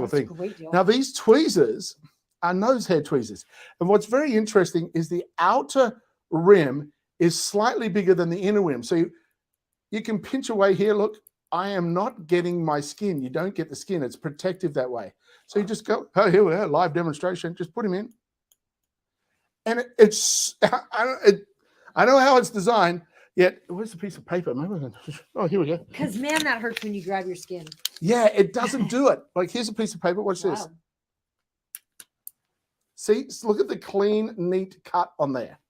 thing. A great deal. Now these tweezers are nose hair tweezers, and what's very interesting is the outer rim is slightly bigger than the inner rim. So you can pinch away here. Look, I am not getting my skin. You don't get the skin. It's protective that way. So you just go, oh, here we are, live demonstration. Just put him in. And it's, I know how it's designed, yet, where's the piece of paper? Oh, here we go. Because, man, that hurts when you grab your skin. Yeah, it doesn't do it. Like, here's a piece of paper. Watch this. See, look at the clean, neat cut on there.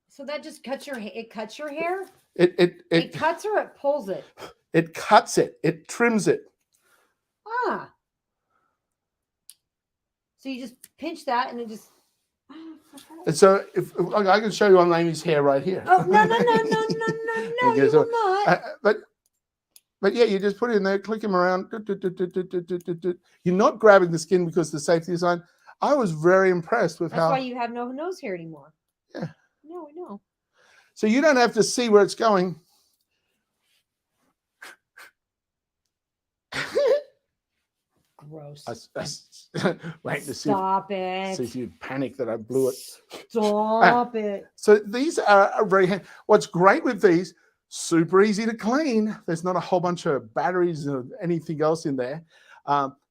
So that just cuts your hair? It cuts your hair? It cuts or it pulls it? It cuts it. It trims it. Ah. So you just pinch that and it just... And so if I can show you on Amy's hair right here. Oh, no, Okay, you so, will not. But yeah, you just put it in there, click him around. You're not grabbing the skin because the safety design. I was very impressed with That's how. why you have no nose hair anymore. Yeah. No, I know. So you don't have to see where it's going. Gross. Wait to Stop it. See if you panic that I blew it. Stop it. So these are very handy. What's great with these, super easy to clean. There's not a whole bunch of batteries or anything else in there.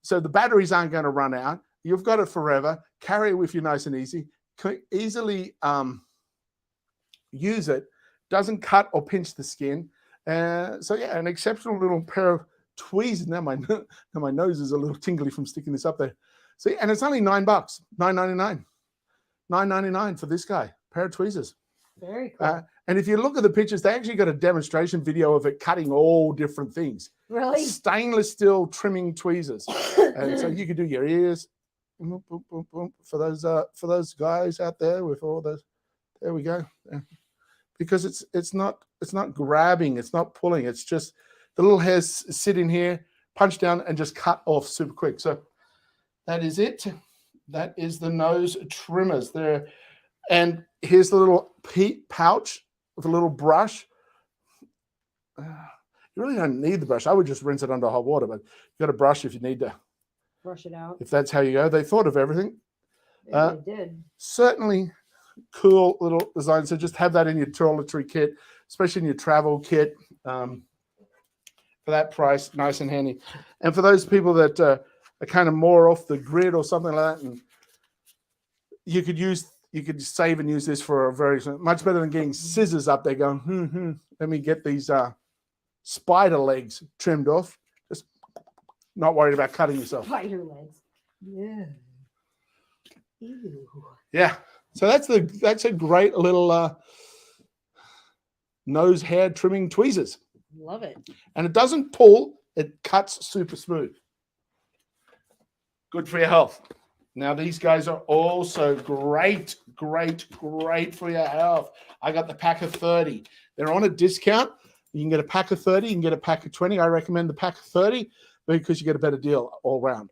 So the batteries aren't going to run out. You've got it forever. Carry it with you nice and easy. Can easily use it. Doesn't cut or pinch the skin. So yeah, an exceptional little pair of tweezers. Now my nose is a little tingly from sticking this up there. See, and it's only $9, $9.99, $9.99 for this guy. Pair of tweezers. Very cool. And if you look at the pictures, they actually got a demonstration video of it cutting all different things. Really? Stainless steel trimming tweezers, and so you could do your ears. Boom, boom, boom, boom, for those guys out there with all those. There we go. Yeah. Because it's not grabbing, it's not pulling. It's just the little hairs sit in here, punch down, and just cut off super quick. So that is it. That is the nose trimmers there. And here's the little pouch with a little brush. You really don't need the brush. I would just rinse it under hot water, but you got a brush if you need to brush it out. If that's how you go. They thought of everything. They did. Certainly cool little design. So just have that in your toiletry kit, especially in your travel kit. For that price, nice and handy. And for those people that are kind of more off the grid or something like that, and you could save and use this for a very much better than getting scissors up there going, let me get these spider legs trimmed off. Just not worried about cutting yourself. Spider legs. Yeah. Ew. Yeah. So that's a great little nose hair trimming tweezers. Love it. And it doesn't pull, it cuts super smooth. Good for your health. Now, these guys are also great for your health. I got the pack of 30. They're on a discount. You can get a pack of 30. You can get a pack of 20. I recommend the pack of 30 because you get a better deal all around.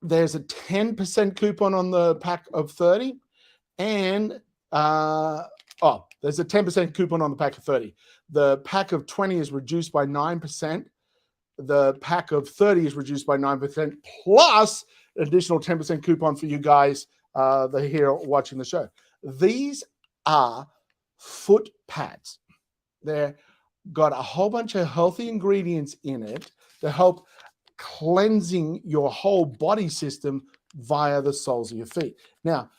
There's a 10% coupon on the pack of 30. And, there's a 10% coupon on the pack of 30. The pack of 20 is reduced by 9%. The pack of 30 is reduced by 9%, plus additional 10% coupon for you guys that are here watching the show. These are foot pads. They've got a whole bunch of healthy ingredients in it to help cleansing your whole body system via the soles of your feet. Now,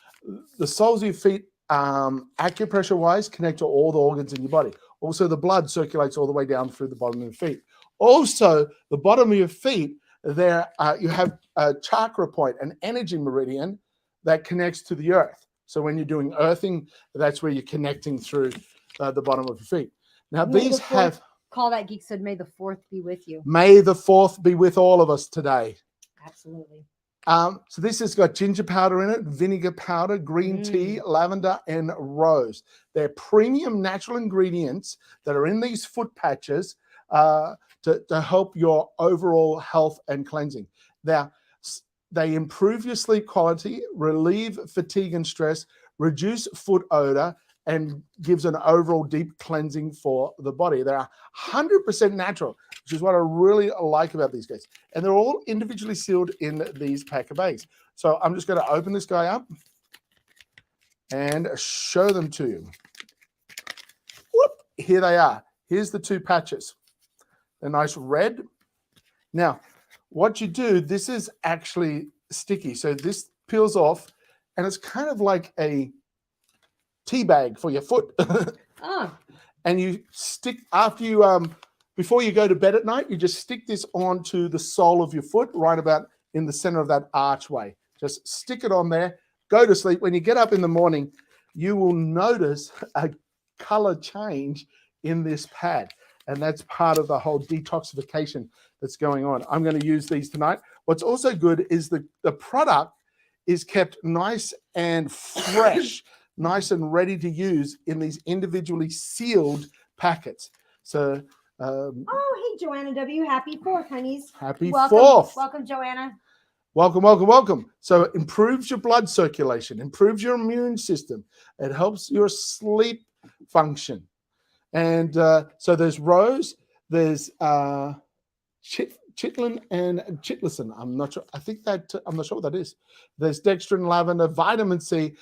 the soles of your feet, acupressure-wise, connect to all the organs in your body. Also, the blood circulates all the way down through the bottom of your feet. Also, the bottom of your feet, there you have a chakra point, an energy meridian that connects to the earth. So when you're doing earthing, that's where you're connecting through the bottom of your feet. Now, these have... Call that geek said, may the 4th be with you. May the 4th be with all of us today. Absolutely. So this has got ginger powder in it, vinegar powder, green tea, lavender, and rose. They're premium natural ingredients that are in these foot patches to help your overall health and cleansing. Now, they improve your sleep quality, relieve fatigue and stress, reduce foot odor, and gives an overall deep cleansing for the body. They're 100% natural, which is what I really like about these guys. And they're all individually sealed in these pack of bags. So I'm just going to open this guy up and show them to you. Whoop, here they are. Here's the 2 patches. They're nice red. Now, what you do, this is actually sticky. So this peels off, and it's kind of like a tea bag for your foot. And you stick, after you before you go to bed at night, you just stick this onto the sole of your foot, right about in the center of that archway. Just stick it on there, go to sleep. When you get up in the morning, you will notice a color change in this pad, and that's part of the whole detoxification that's going on. I'm going to use these tonight. What's also good is the product is kept nice and fresh, nice and ready to use in these individually sealed packets. So, hey, Joanna W. Happy 4th, honeys. Happy welcome, 4th. Welcome, Joanna. Welcome, welcome, welcome. So it improves your blood circulation, improves your immune system. It helps your sleep function. And so there's rose, there's chitlin and chitlicin. I'm not sure. I'm not sure what that is. There's dextrin, lavender, vitamin C,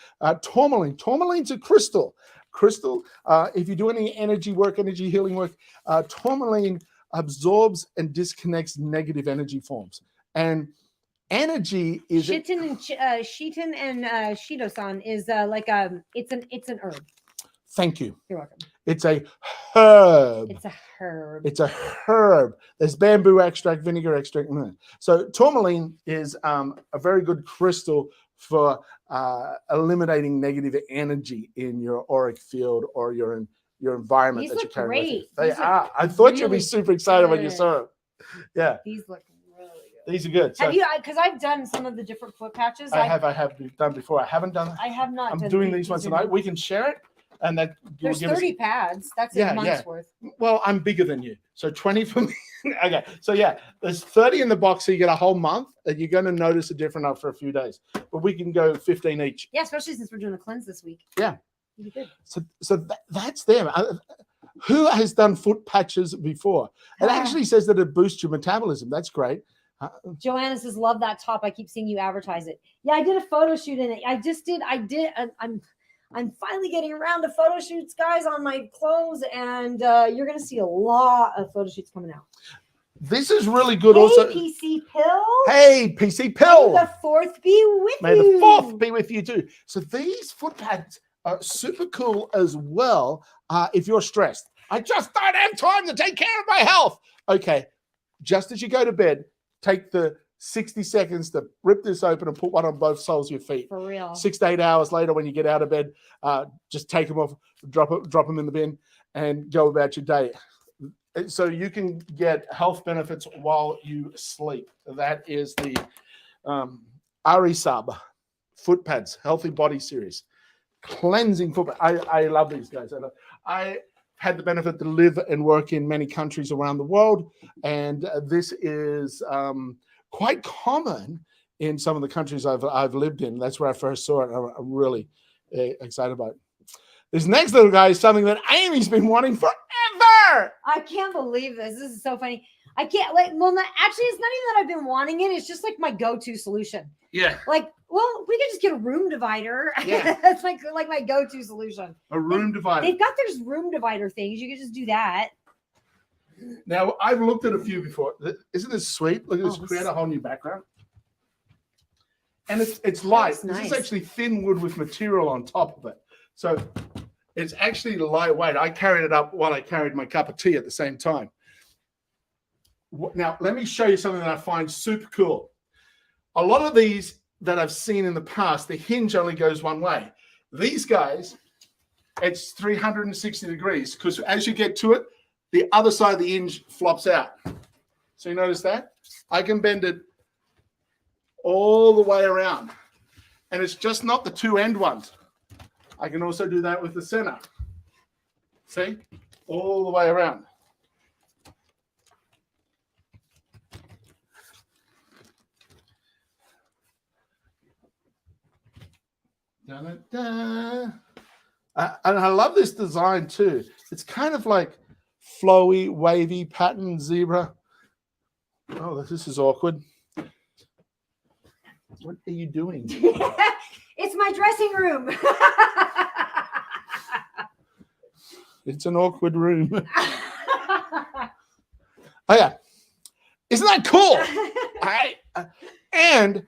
tourmaline. Tourmaline's a crystal. If you do any energy work, energy healing work, tourmaline absorbs and disconnects negative energy forms. And energy is Chitin and shitosan is it's an herb. Thank you. You're welcome. It's a herb. It's a herb. It's a herb. There's bamboo extract, vinegar extract. So tourmaline is a very good crystal for eliminating negative energy in your auric field or your environment. These that look you're carrying great. with you. They These are. I thought you'd really be super excited about good. your syrup. Yeah. These look really good. These are good. So Have you? Because I've done some of the different foot patches. I have done before. I haven't done. I have not. I'm doing these ones tonight. We can share it. And that there's 30 pads. That's a month's worth. Well, I'm bigger than you, so 20 for me. Okay, so yeah, there's 30 in the box, so you get a whole month, and you're going to notice a difference after a few days. But we can go 15 each. Yeah, especially since we're doing a cleanse this week. Yeah. Good. So that's them. Who has done foot patches before? It actually says that it boosts your metabolism. That's great. Joanna says, "Love that top. I keep seeing you advertise it." Yeah, I did a photo shoot in it. I'm finally getting around to photo shoots, guys, on my clothes, and you're going to see a lot of photo shoots coming out. This is really good. Hey, also, PC Pill. Hey, PC Pill. May the 4th be with you. May the 4th be with you too. So these foot pads are super cool as well. If you're stressed, I just don't have time to take care of my health. Okay, just as you go to bed, take the 60 seconds to rip this open and put one on both soles of your feet. For real. 6 to 8 hours later, when you get out of bed, just take them off, drop them in the bin, and go about your day. So you can get health benefits while you sleep. That is the Arisab foot pads, Healthy Body Series, cleansing foot. I love these guys. I had the benefit to live and work in many countries around the world, and this is quite common in some of the countries I've lived in. That's where I first saw it. I'm really excited about it. This next little guy is something that Amy's been wanting forever. I can't believe this. This is so funny. I can't actually, it's not even that I've been wanting it. It's just like my go-to solution. Yeah. We could just get a room divider. Yeah. That's like my go-to solution. A room divider. They've got their room divider things. You could just do that. Now, I've looked at a few before. Isn't this sweet? Look at this, create a whole new background. And it's light. This is actually thin wood with material on top of it. So it's actually lightweight. I carried it up while I carried my cup of tea at the same time. Now, let me show you something that I find super cool. A lot of these that I've seen in the past, the hinge only goes one way. These guys, it's 360 degrees because as you get to it, the other side of the hinge flops out. So you notice that? I can bend it all the way around. And it's just not the two end ones. I can also do that with the center. See? All the way around. Da-da-da. And I love this design too. It's kind of like flowy, wavy pattern zebra. Oh, this is awkward. What are you doing? It's my dressing room. It's an awkward room. Oh yeah, isn't that cool? And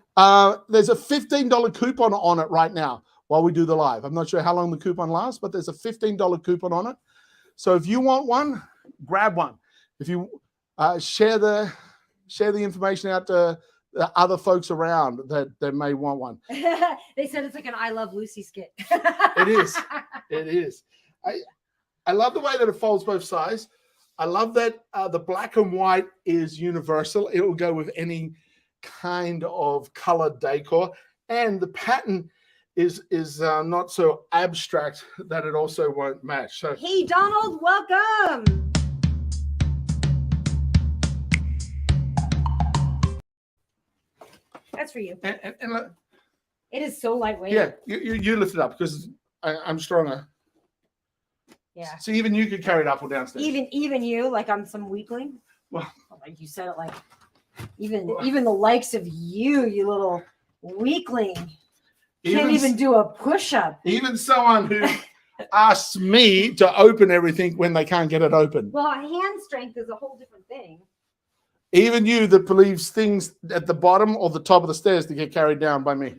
there's a $15 coupon on it right now while we do the live. I'm not sure how long the coupon lasts, but there's a $15 coupon on it. So if you want one, grab one. If you share the information out to the other folks around that may want one. They said it's like an I Love Lucy skit. It is. It is. I love the way that it folds both sides. I love that the black and white is universal. It will go with any kind of colored decor, and the pattern is not so abstract that it also won't match. So hey Donald, welcome. That's for you. And It is so lightweight. yeah, you lift it up because I'm stronger. Yeah. So even you could carry it up or downstairs. Even you, like I'm some weakling. Well, like you said it, like even the likes of you little weakling, can't even do a push-up. Even someone who asks me to open everything when they can't get it open. Well, hand strength is a whole different thing. Even you that believes things at the bottom or the top of the stairs to get carried down by me.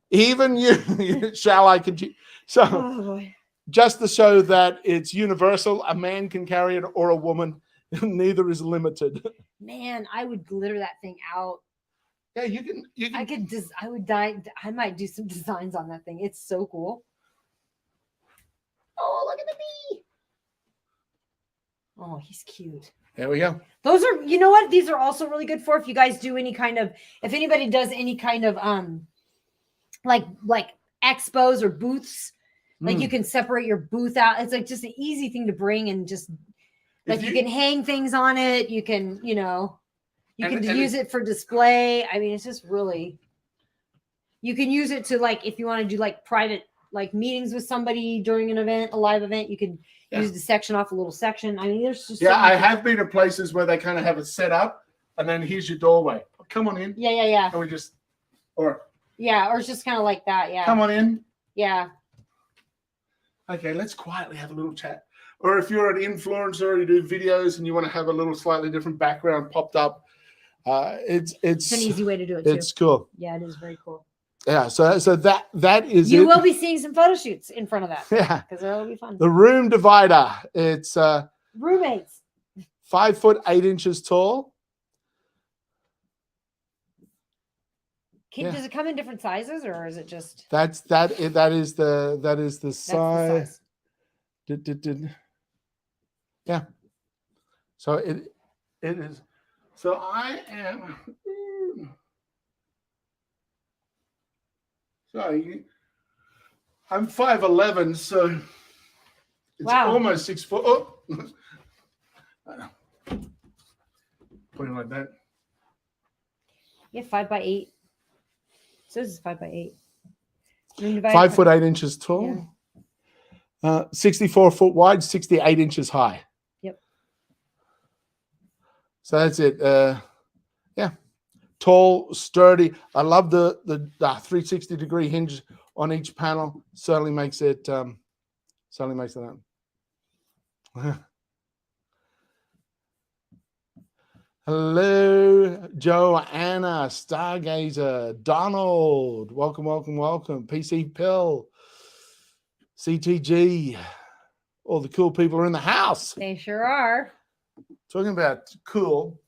Even you shall I continue? So Oh boy. just to show that it's universal, a man can carry it or a woman. Neither is limited. Man, I would glitter that thing out. Yeah, you can. I would die. I might do some designs on that thing. It's so cool. Oh, look at the bee. Oh, he's cute. There we go. Those are, you know what? These are also really good for if you guys do any kind of, if anybody does any kind of like expos or booths, like you can separate your booth out. It's like just an easy thing to bring and just like you can hang things on it. You can, you know, you can use it for display. I mean, it's just really, you can use it to like, if you want to do like private, like meetings with somebody during an event, a live event, you can use the section off a little section. I mean, there's just I have been in places where they kind of have it set up, and then here's your doorway. Come on in. Yeah. And we just, or it's just kind of like that. Yeah. come on in. Yeah. Okay, let's quietly have a little chat. Or if you're an influencer, you do videos, and you want to have a little slightly different background popped up, it's an easy way to do it too. It's cool. Yeah, it is very cool. Yeah, so that is you it. will be seeing some photo shoots in front of that. Yeah, because it'll be fun. The room divider. It's roommates. 5 foot 8 inches tall. Does it come in different sizes, or is it just that is the size. Yeah. So it is. So I am. Sorry, I'm 5'11", so it's almost 6 foot. Oh, put it like that. Yeah, 5 by 8. So this is 5 by 8. 5 foot 8 inches tall. Yeah. 64 foot wide, 68 inches high. Yep. So that's it. Yeah. Tall, sturdy. I love the 360-degree hinge on each panel. Certainly makes it up. Hello, Joanna, Stargazer, Donald. Welcome. PC Pill, CTG. All the cool people are in the house. They sure are. Talking about cool.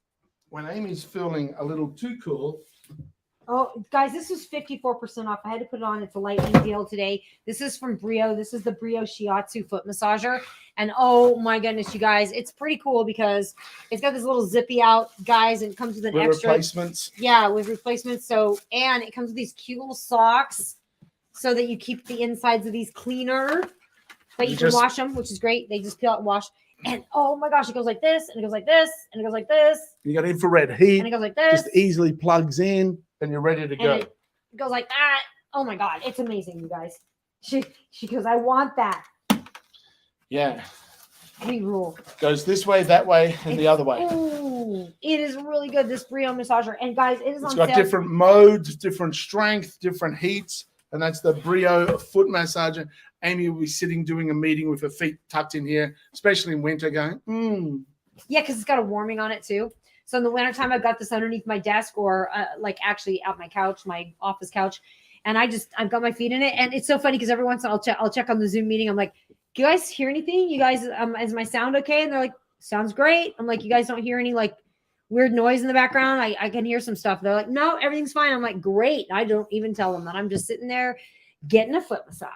When Amy's feeling a little too cool, Oh, guys, this was 54% off. I had to put it on. It's a lightning deal today. This is from Brio. This is the Brio Shiatsu foot massager. And oh my goodness, you guys, it's pretty cool because it's got this little zippy out, guys, and it comes with an extra replacements. Yeah, with replacements. So, and it comes with these cute little socks so that you keep the insides of these cleaner. But you can wash them, which is great. They just peel out and wash. And oh my gosh, it goes like this, and it goes like this, and it goes like this. You got infrared heat. And it goes like this. Just easily plugs in, and you're ready to go. It goes like that. Oh my God, it's amazing, you guys. She goes, I want that. Yeah. We rule. Goes this way, that way, and the other way. Ooh, it is really good, this Brio massager. And guys, it is on sale. It's got different modes, different strength, different heats. And that's the Brio foot massager. Amy will be sitting doing a meeting with her feet tucked in here, especially in winter, going, Yeah, because it's got a warming on it too. So in the wintertime, I've got this underneath my desk or like actually out my couch, my office couch. And I've got my feet in it. And it's so funny because every once in a while I'll check on the Zoom meeting. I'm like, do you guys hear anything? You guys, is my sound okay? And they're like, sounds great. I'm like, you guys don't hear any like weird noise in the background? I can hear some stuff. They're like, no, everything's fine. I'm like, great. I don't even tell them that. I'm just sitting there getting a foot massage.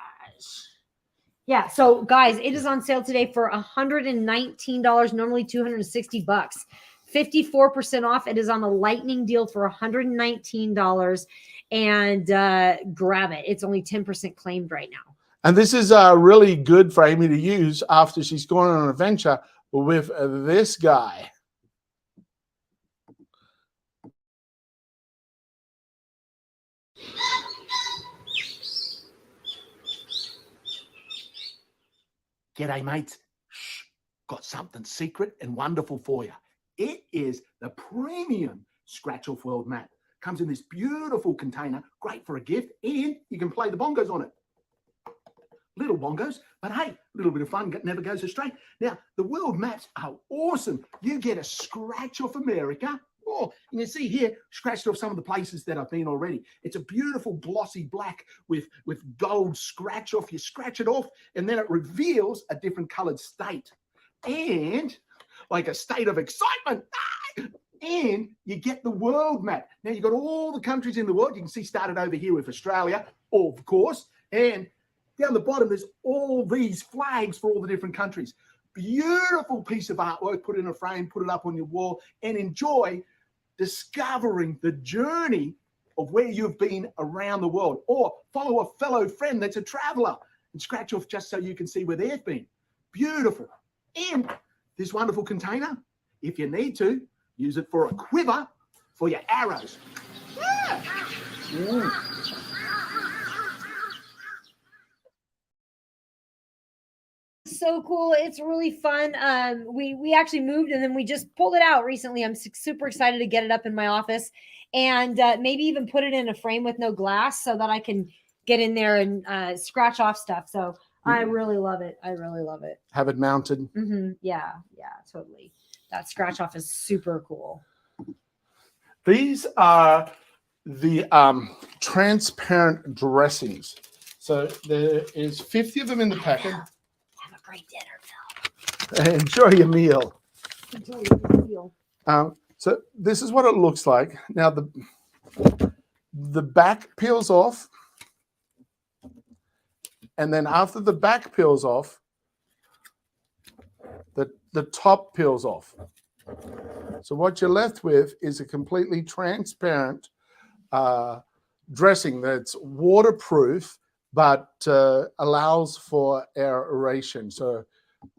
Yeah. So guys, it is on sale today for $119, normally $260. 54% off. It is on a lightning deal for $119 and grab it. It's only 10% claimed right now. And this is really good for Amy to use after she's gone on an adventure with this guy. G'day, mates. Shh, got something secret and wonderful for you. It is the premium Scratch Off World mat. Comes in this beautiful container, great for a gift, and you can play the bongos on it. Little bongos, but hey, a little bit of fun never goes astray. Now, the world maps are awesome. You get a Scratch Off America. Oh, you can see here, scratched off some of the places that I've been already. It's a beautiful glossy black with gold scratch off. You scratch it off, and then it reveals a different colored state. And like a state of excitement. And you get the world map. Now, you've got all the countries in the world. You can see started over here with Australia, of course. And down the bottom, there's all these flags for all the different countries. Beautiful piece of artwork. Put it in a frame, put it up on your wall, and enjoy discovering the journey of where you've been around the world. Or follow a fellow friend that's a traveler and scratch off just so you can see where they've been. Beautiful. And this wonderful container, if you need to, use it for a quiver for your arrows. Yeah. So cool. It's really fun. We actually moved and then we just pulled it out recently. I'm super excited to get it up in my office and maybe even put it in a frame with no glass so that I can get in there and scratch off stuff. So I really love it. I really love it. Have it mounted. Yeah, totally. That scratch off is super cool. These are the transparent dressings. So there is 50 of them in the packet. Have a great dinner, Phil. Enjoy your meal. Enjoy your meal. So this is what it looks like. Now the back peels off. And then after the back peels off, the top peels off. So what you're left with is a completely transparent dressing that's waterproof, but allows for aeration. So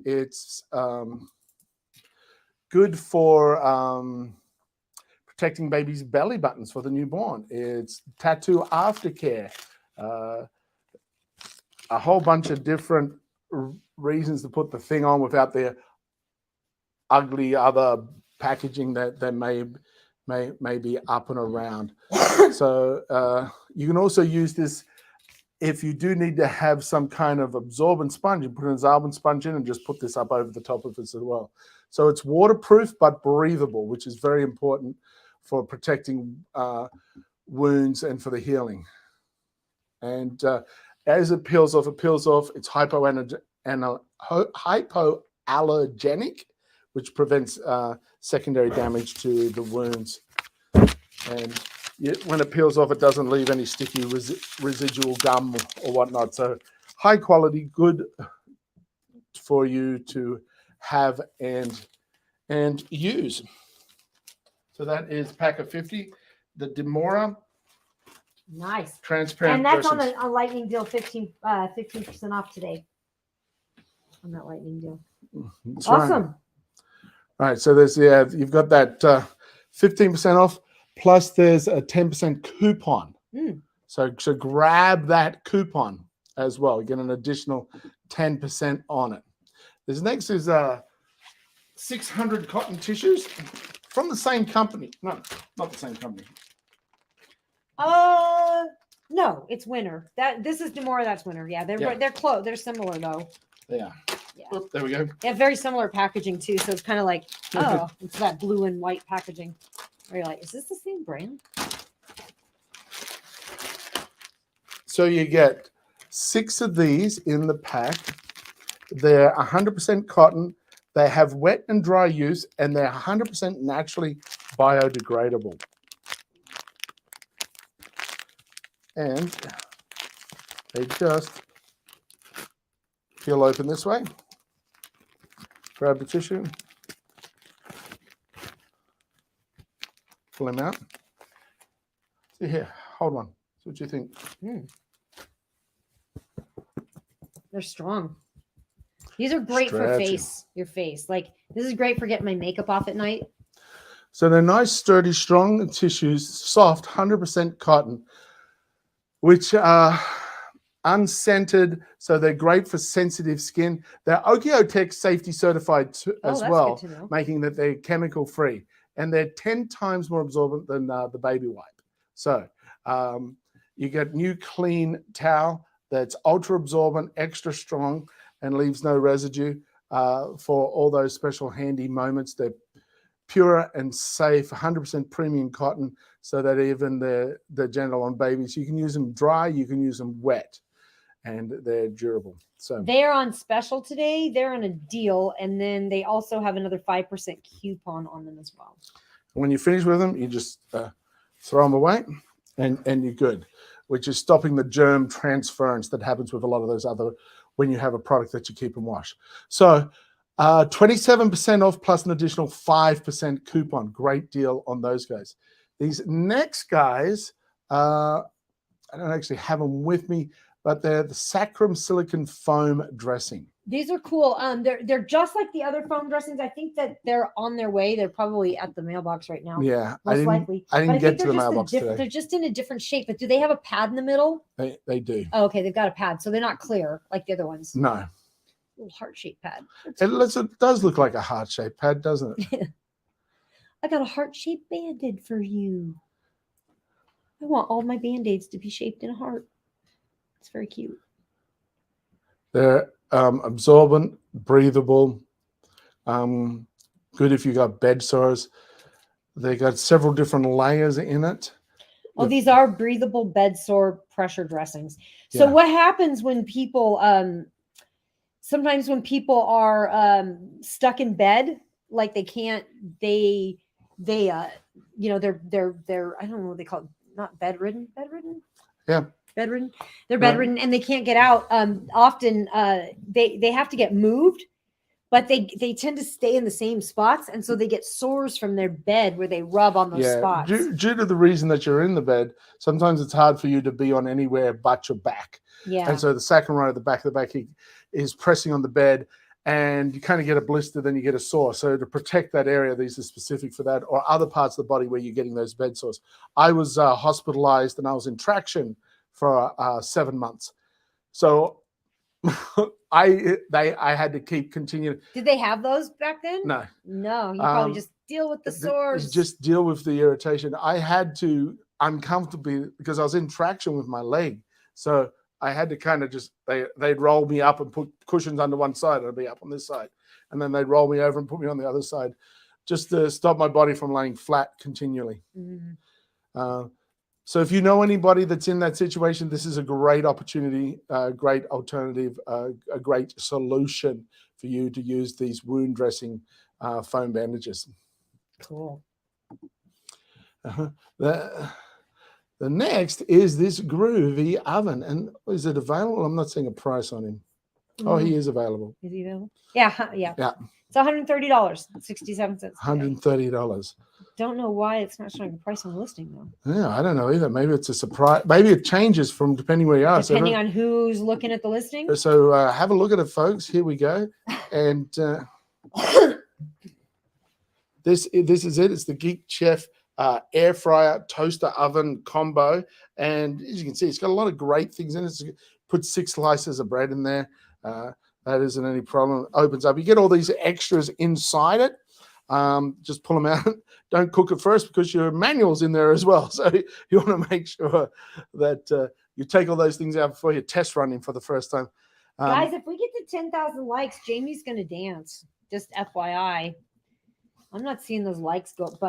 it's good for protecting babies' belly buttons for the newborn. It's tattoo aftercare. A whole bunch of different reasons to put the thing on without the ugly other packaging that may be up and around. So you can also use this if you do need to have some kind of absorbent sponge. You put an absorbent sponge in and just put this up over the top of it as well. So it's waterproof but breathable, which is very important for protecting wounds and for the healing. And as it peels off, It's hypoallergenic, which prevents secondary damage to the wounds. And when it peels off, it doesn't leave any sticky residual gum or whatnot. So high quality, good for you to have and use. So that is pack of 50. The Demora Nice. transparent And that's dressings. on a lightning deal, 15% off today. On that lightning deal. That's Awesome. Right. Right. So there's you've got that 15% off, plus there's a 10% coupon. So grab that coupon as well. You get an additional 10% on it. This next is 600 cotton tissues from the same company. No, not the same company. No, it's Winter. This is Demora. That's Winter. Yeah, they're close. They're similar though. Yeah. Yeah. Oop, there we go. They have very similar packaging too, so it's kind of like, oh, it's that blue and white packaging. Where you're like, is this the same brand? So you get 6 of these in the pack. They're 100% cotton. They have wet and dry use, and they're 100% naturally biodegradable. And they just peel open this way. Grab the tissue. Pull them out. See here, hold on. See what you think. They're strong. These are great for your face. Like, this is great for getting my makeup off at night. So they're nice, sturdy, strong tissues, soft, 100% cotton, which are unscented. So they're great for sensitive skin. They're Okiotech safety certified as well, making that they're chemical free. And they're 10 times more absorbent than the baby wipe. So you get new clean towel that's ultra absorbent, extra strong, and leaves no residue for all those special handy moments. They're pure and safe, 100% premium cotton, so that even they're gentle on babies. You can use them dry, you can use them wet, and they're durable. So they're on special today. They're on a deal, and then they also have another 5% coupon on them as well. When you finish with them, you just throw them away, and you're good, which is stopping the germ transference that happens with a lot of those other when you have a product that you keep and wash. So 27% off plus an additional 5% coupon. Great deal on those guys. These next guys, I don't actually have them with me, but they're the Sacrum silicone foam dressing. These are cool. They're just like the other foam dressings. I think that they're on their way. They're probably at the mailbox right now. Yeah, most likely. I didn't get to the mailbox today. They're just in a different shape. But do they have a pad in the middle? They do. Oh, okay. They've got a pad, so they're not clear like the other ones. No. Little heart-shaped pad. It does look like a heart-shaped pad, doesn't it? I got a heart-shaped Band-Aid for you. I want all my Band-Aids to be shaped in a heart. It's very cute. They're absorbent, breathable, good if you got bed sores. They got several different layers in it. Oh, these are breathable bed sore pressure dressings. So what happens when people sometimes when people are stuck in bed, like they're I don't know what they call it, not bedridden. Yeah. Bedridden. They're bedridden and they can't get out. Often they have to get moved, but they tend to stay in the same spots, and so they get sores from their bed where they rub on those spots. Due to the reason that you're in the bed, sometimes it's hard for you to be on anywhere but your back. Yeah. And so the sacrum right at the back of the back is pressing on the bed, and you kind of get a blister, then you get a sore. So to protect that area, these are specific for that, or other parts of the body where you're getting those bed sores. I was hospitalized and I was in traction for 7 months. So I had to keep continuing. Did they have those back then? No. You probably just deal with the sores. Just deal with the irritation. I had to uncomfortably, because I was in traction with my leg. So I had to kind of just, they'd roll me up and put cushions under one side and I'd be up on this side. And then they'd roll me over and put me on the other side just to stop my body from laying flat continually. Mm-hmm. So if you know anybody that's in that situation, this is a great opportunity, a great alternative, a great solution for you to use these wound dressing foam bandages. Cool. The next is this groovy oven. And is it available? I'm not seeing a price on him. Oh, he is available. Is he available? Yeah. Yeah. It's $130.67. $130. Don't know why it's not showing a price on the listing though. Yeah, I don't know either. Maybe it's a surprise. Maybe it changes from depending where you are. Depending on who's looking at the listing. So have a look at it, folks. Here we go. And this is it. It's the Geek Chef air fryer toaster oven combo. And as you can see, it's got a lot of great things in it. It's put 6 slices of bread in there. That isn't any problem. It opens up. You get all these extras inside it. Just pull them out. Don't cook it first because your manual's in there as well. So you want to make sure that you take all those things out before you test running for the first time. Guys, if we get to 10,000 likes, Jamie's going to dance. Just FYI. I'm not seeing those likes go up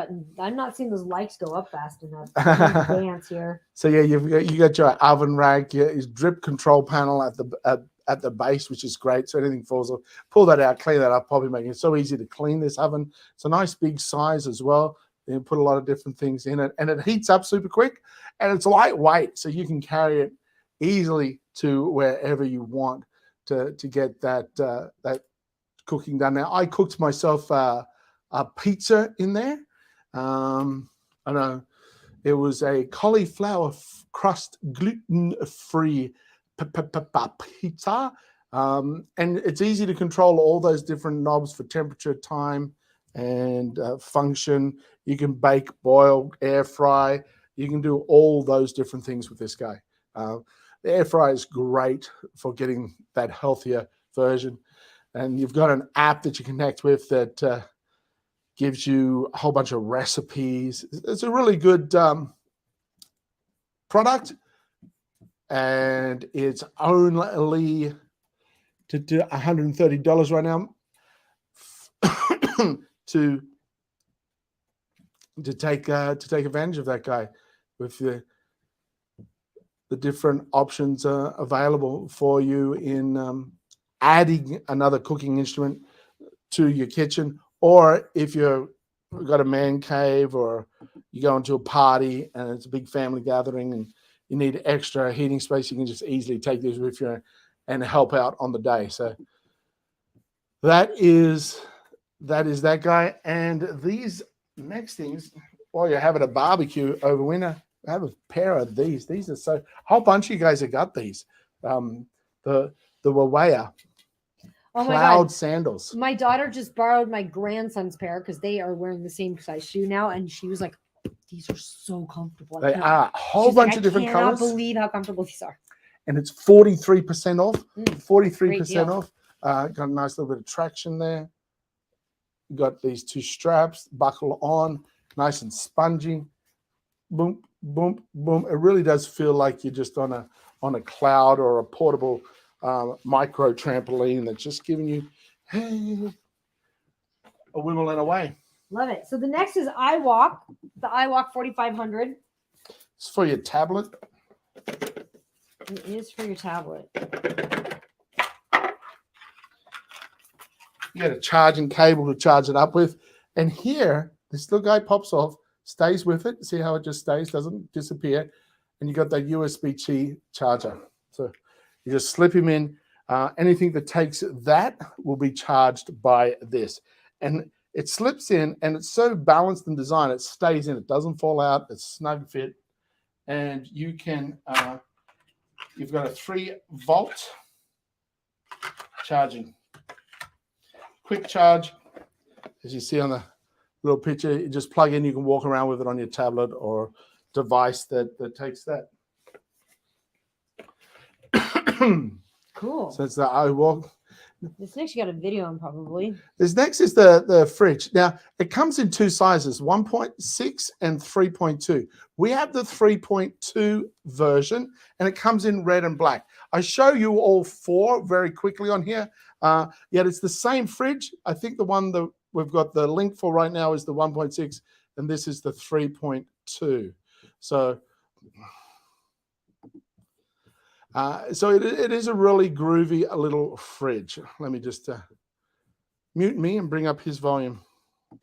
fast enough. Dance here. So yeah, you got your oven rack, your drip control panel at the base, which is great. So anything falls off, pull that out, clean that up, probably making it so easy to clean this oven. It's a nice big size as well. You put a lot of different things in it, and it heats up super quick, and it's lightweight, so you can carry it easily to wherever you want to get that cooking done. Now, I cooked myself a pizza in there. I know it was a cauliflower crust gluten-free pizza, and it's easy to control all those different knobs for temperature, time, and function. You can bake, boil, air fry. You can do all those different things with this guy. The air fry is great for getting that healthier version. And you've got an app that you connect with that gives you a whole bunch of recipes. It's a really good product. And it's only to do $130 right now to take advantage of that guy with the different options available for you in adding another cooking instrument to your kitchen, or if you've got a man cave or you go into a party and it's a big family gathering and you need extra heating space, you can just easily take this with you and help out on the day. So that is that guy. And these next things, while you're having a barbecue over winter, have a pair of these. These are a whole bunch of you guys have got these. The Wawaya cloud sandals. My daughter just borrowed my grandson's pair because they are wearing the same size shoe now, and she was like, "These are so comfortable." They are a whole bunch of different colors. I cannot believe how comfortable these are. And it's 43% off. 43% off. Got a nice little bit of traction there. You got these 2 straps, buckle on, nice and spongy. Boom, boom, boom. It really does feel like you're just on a cloud or a portable micro trampoline that's just giving you a wiggle and away. Love it. So the next is iWalk, the iWalk 4500. It's for your tablet. It is for your tablet. You got a charging cable to charge it up with. And here, this little guy pops off, stays with it. See how it just stays, doesn't disappear. And you got that USB-C charger. So you just slip him in. Anything that takes that will be charged by this. And it slips in, and it's so balanced and designed, it stays in. It doesn't fall out. It's snug fit. And you can, you've got a 3-volt charging. Quick charge. As you see on the little picture, you just plug in. You can walk around with it on your tablet or device that takes that. Cool. So it's the iWalk. This next you got a video on probably. This next is the fridge. Now, it comes in 2 sizes, 1.6 and 3.2. We have the 3.2 version, and it comes in red and black. I show you all 4 very quickly on here. Yet it's the same fridge. I think the one that we've got the link for right now is the 1.6, and this is the 3.2. So it is a really groovy little fridge. Let me just mute me and bring up his volume.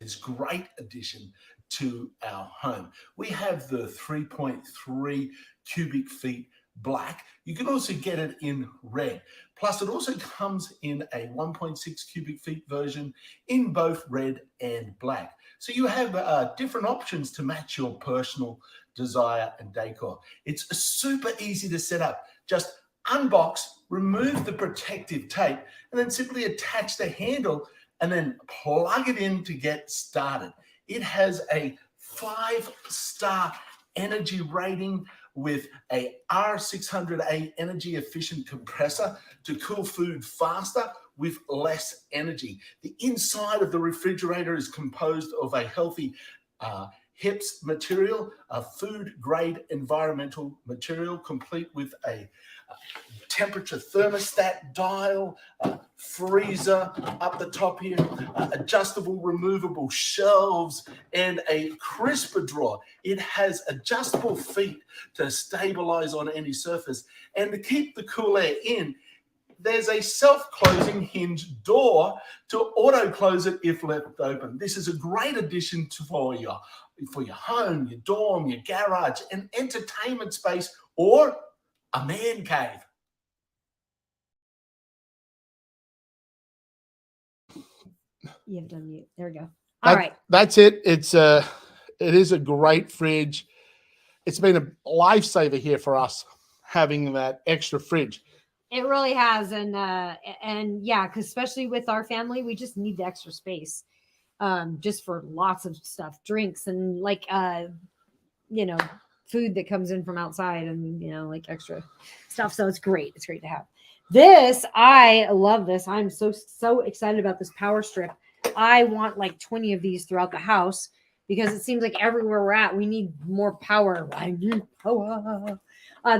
This great addition to our home. We have the 3.3 cubic feet black. You can also get it in red. Plus, it also comes in a 1.6 cubic feet version in both red and black. So you have different options to match your personal desire and decor. It's super easy to set up. Just unbox, remove the protective tape, and then simply attach the handle and then plug it in to get started. It has a 5-star energy rating with a R600A energy efficient compressor to cool food faster with less energy. The inside of the refrigerator is composed of a healthy HIPS material, a food grade environmental material, complete with a temperature thermostat dial, freezer up the top here, adjustable removable shelves, and a crisper drawer. It has adjustable feet to stabilize on any surface, and to keep the cool air in, there's a self-closing hinge door to auto-close it if left open. This is a great addition for your home, your dorm, your garage, an entertainment space, or a man cave. You have done mute. There we go. All right. That's it. It is a great fridge. It's been a lifesaver here for us having that extra fridge. It really has, and yeah, because especially with our family, we just need the extra space, just for lots of stuff, drinks, and like food that comes in from outside, and like extra stuff. So it's great. It's great to have this. I love this. I'm so excited about this power strip. I want like 20 of these throughout the house because it seems like everywhere we're at, we need more power. I need power.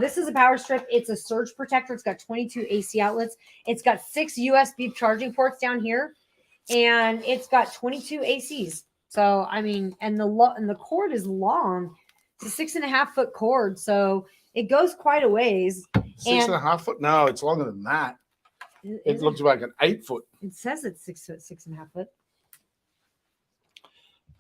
This is a power strip. It's a surge protector. It's got 22 AC outlets. It's got 6 USB charging ports down here, and it's got 22 ACs. So, I mean, and the cord is long. It's a 6.5 foot cord. So it goes quite a ways. 6.5 foot? No, it's longer than that. It looks like an 8 foot. It says it's 6 foot, 6.5 foot.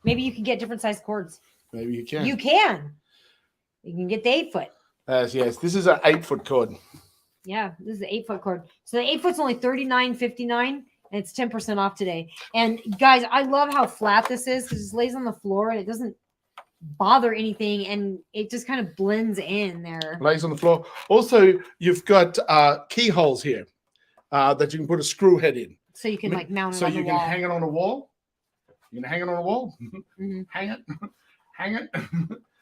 Maybe you can get different size cords. Maybe you can. You can get the 8 foot. Yes, this is an 8 foot cord. Yeah, this is an 8 foot cord. So the 8 foot's only $39.59, and it's 10% off today. And guys, I love how flat this is because it lays on the floor and it doesn't bother anything, and it just kind of blends in there. Lays on the floor. Also, you've got keyholes here that you can put a screw head in. So you can like mount it so on the wall. So you can hang it on a wall. You can hang it on a wall. Mm-hmm. Hang it.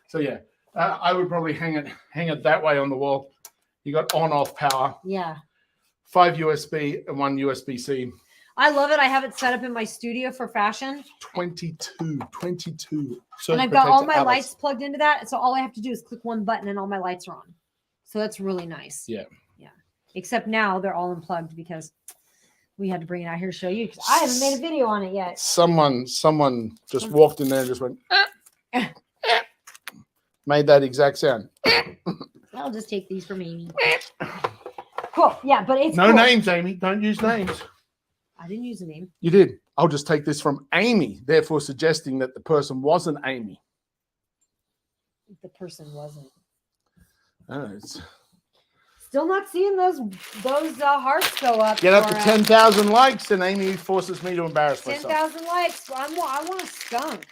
So yeah. I would probably hang it that way on the wall. You got on-off power. Yeah. 5 USB and 1 USB-C. I love it. I have it set up in my studio for fashion. 22. And I've got all my lights plugged into that. So all I have to do is click one button and all my lights are on. So that's really nice. Yeah. Yeah. Except now they're all unplugged because we had to bring it out here to show you because I haven't made a video on it yet. Someone just walked in there and just went, made that exact sound. I'll just take these from Amy. Cool. Yeah, but it's no cool. names, Amy. Don't use names. I didn't use a name. You did. I'll just take this from Amy, therefore suggesting that the person wasn't Amy. The person wasn't. It's still not seeing those hearts go up. Get up to 10,000 likes, and Amy forces me to embarrass myself. 10,000 likes. I want a skunk.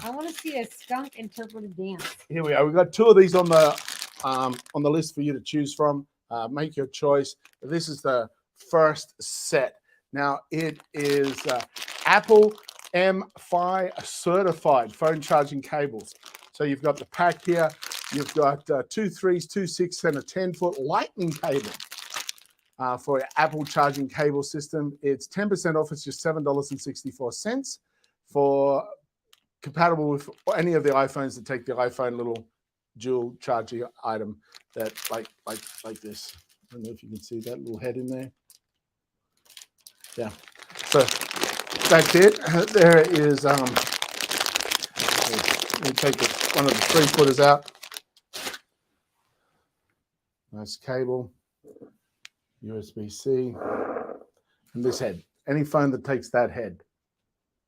I want to see a skunk interpretive dance. Here we are. We've got 2 of these on the list for you to choose from. Make your choice. This is the first set. Now it is Apple M-Fi certified phone charging cables. So you've got the pack here. You've got 2 3s, 2 6, and a 10-foot lightning cable for your Apple charging cable system. It's 10% off. It's just $7.64 for compatible with any of the iPhones that take the iPhone little dual charging item that like this. I don't know if you can see that little head in there. Yeah. So that's it. There is let me take one of the 3-footers out. Nice cable, USB-C, and this head. Any phone that takes that head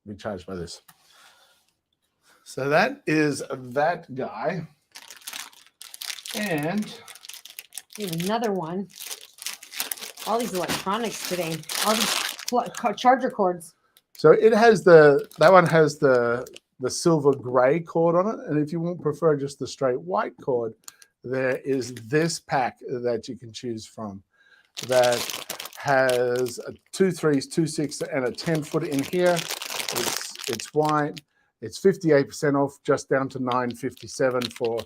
will be charged by this. So that is that guy. And We have another one. All these electronics today. All these charger cords. so it has that one has the silver gray cord on it. And if you won't prefer just the straight white cord, there is this pack that you can choose from that has a 2 3s, 2 6, and a 10-foot in here. It's white. It's 58% off, just down to $9.57 for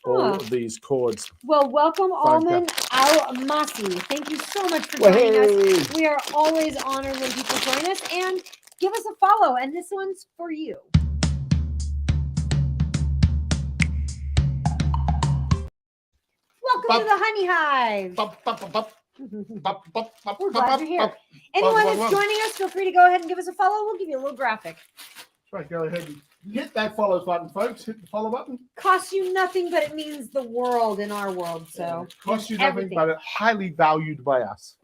all of these cords. Well, welcome, Alman Al-Masi. Thank you so much for joining us. We are always honored when people join us. And give us a follow. And this one's for you. Welcome to the Honey Hive. We're glad you're here. Anyone that's joining us, feel free to go ahead and give us a follow. We'll give you a little graphic. Right, go ahead and hit that follow button, folks. Hit the follow button. Costs you nothing, but it means the world in our world. So costs you nothing, but it's highly valued by us.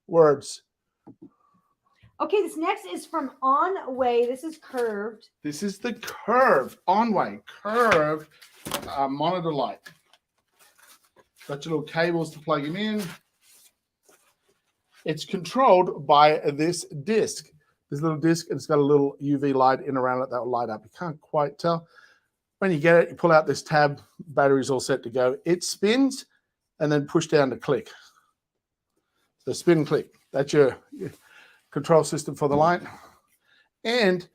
Words. Okay, this next is from On Way. This is curved. This is the curved On-Way curved monitor light. Got your little cables to plug them in. It's controlled by this disc. This little disc, and it's got a little UV light in around it that will light up. You can't quite tell. When you get it, you pull out this tab. Battery's all set to go. It spins and then push down to click. So spin and click. That's your control system for the light. And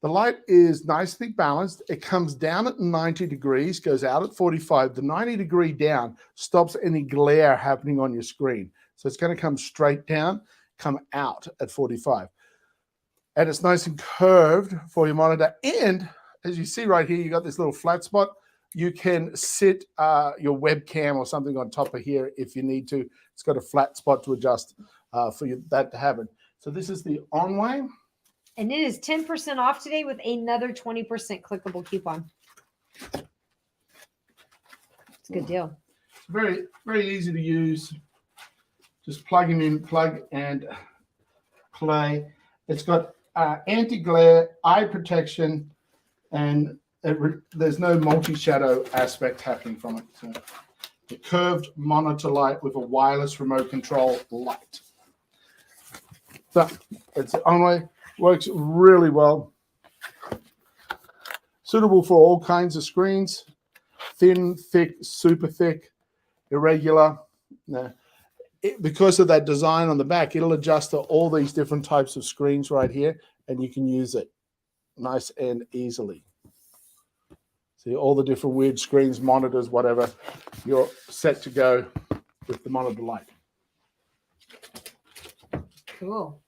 the light is nicely balanced. It comes down at 90 degrees, goes out at 45. The 90-degree down stops any glare happening on your screen. So it's going to come straight down, come out at 45. And it's nice and curved for your monitor. And as you see right here, you got this little flat spot. You can sit your webcam or something on top of here if you need to. It's got a flat spot to adjust for that to happen. So this is the On-Way. And it is 10% off today with another 20% clickable coupon. It's a good deal. It's very, very easy to use. Just plug them in, plug and play. It's got anti-glare, eye protection, and there's no multi-shadow aspect happening from it. So the curved monitor light with a wireless remote control light. So it's On-Way, works really well. Suitable for all kinds of screens. Thin, thick, super thick, irregular. Because of that design on the back, it'll adjust to all these different types of screens right here, and you can use it nice and easily. See all the different weird screens, monitors, whatever. You're set to go with the monitor light. Cool.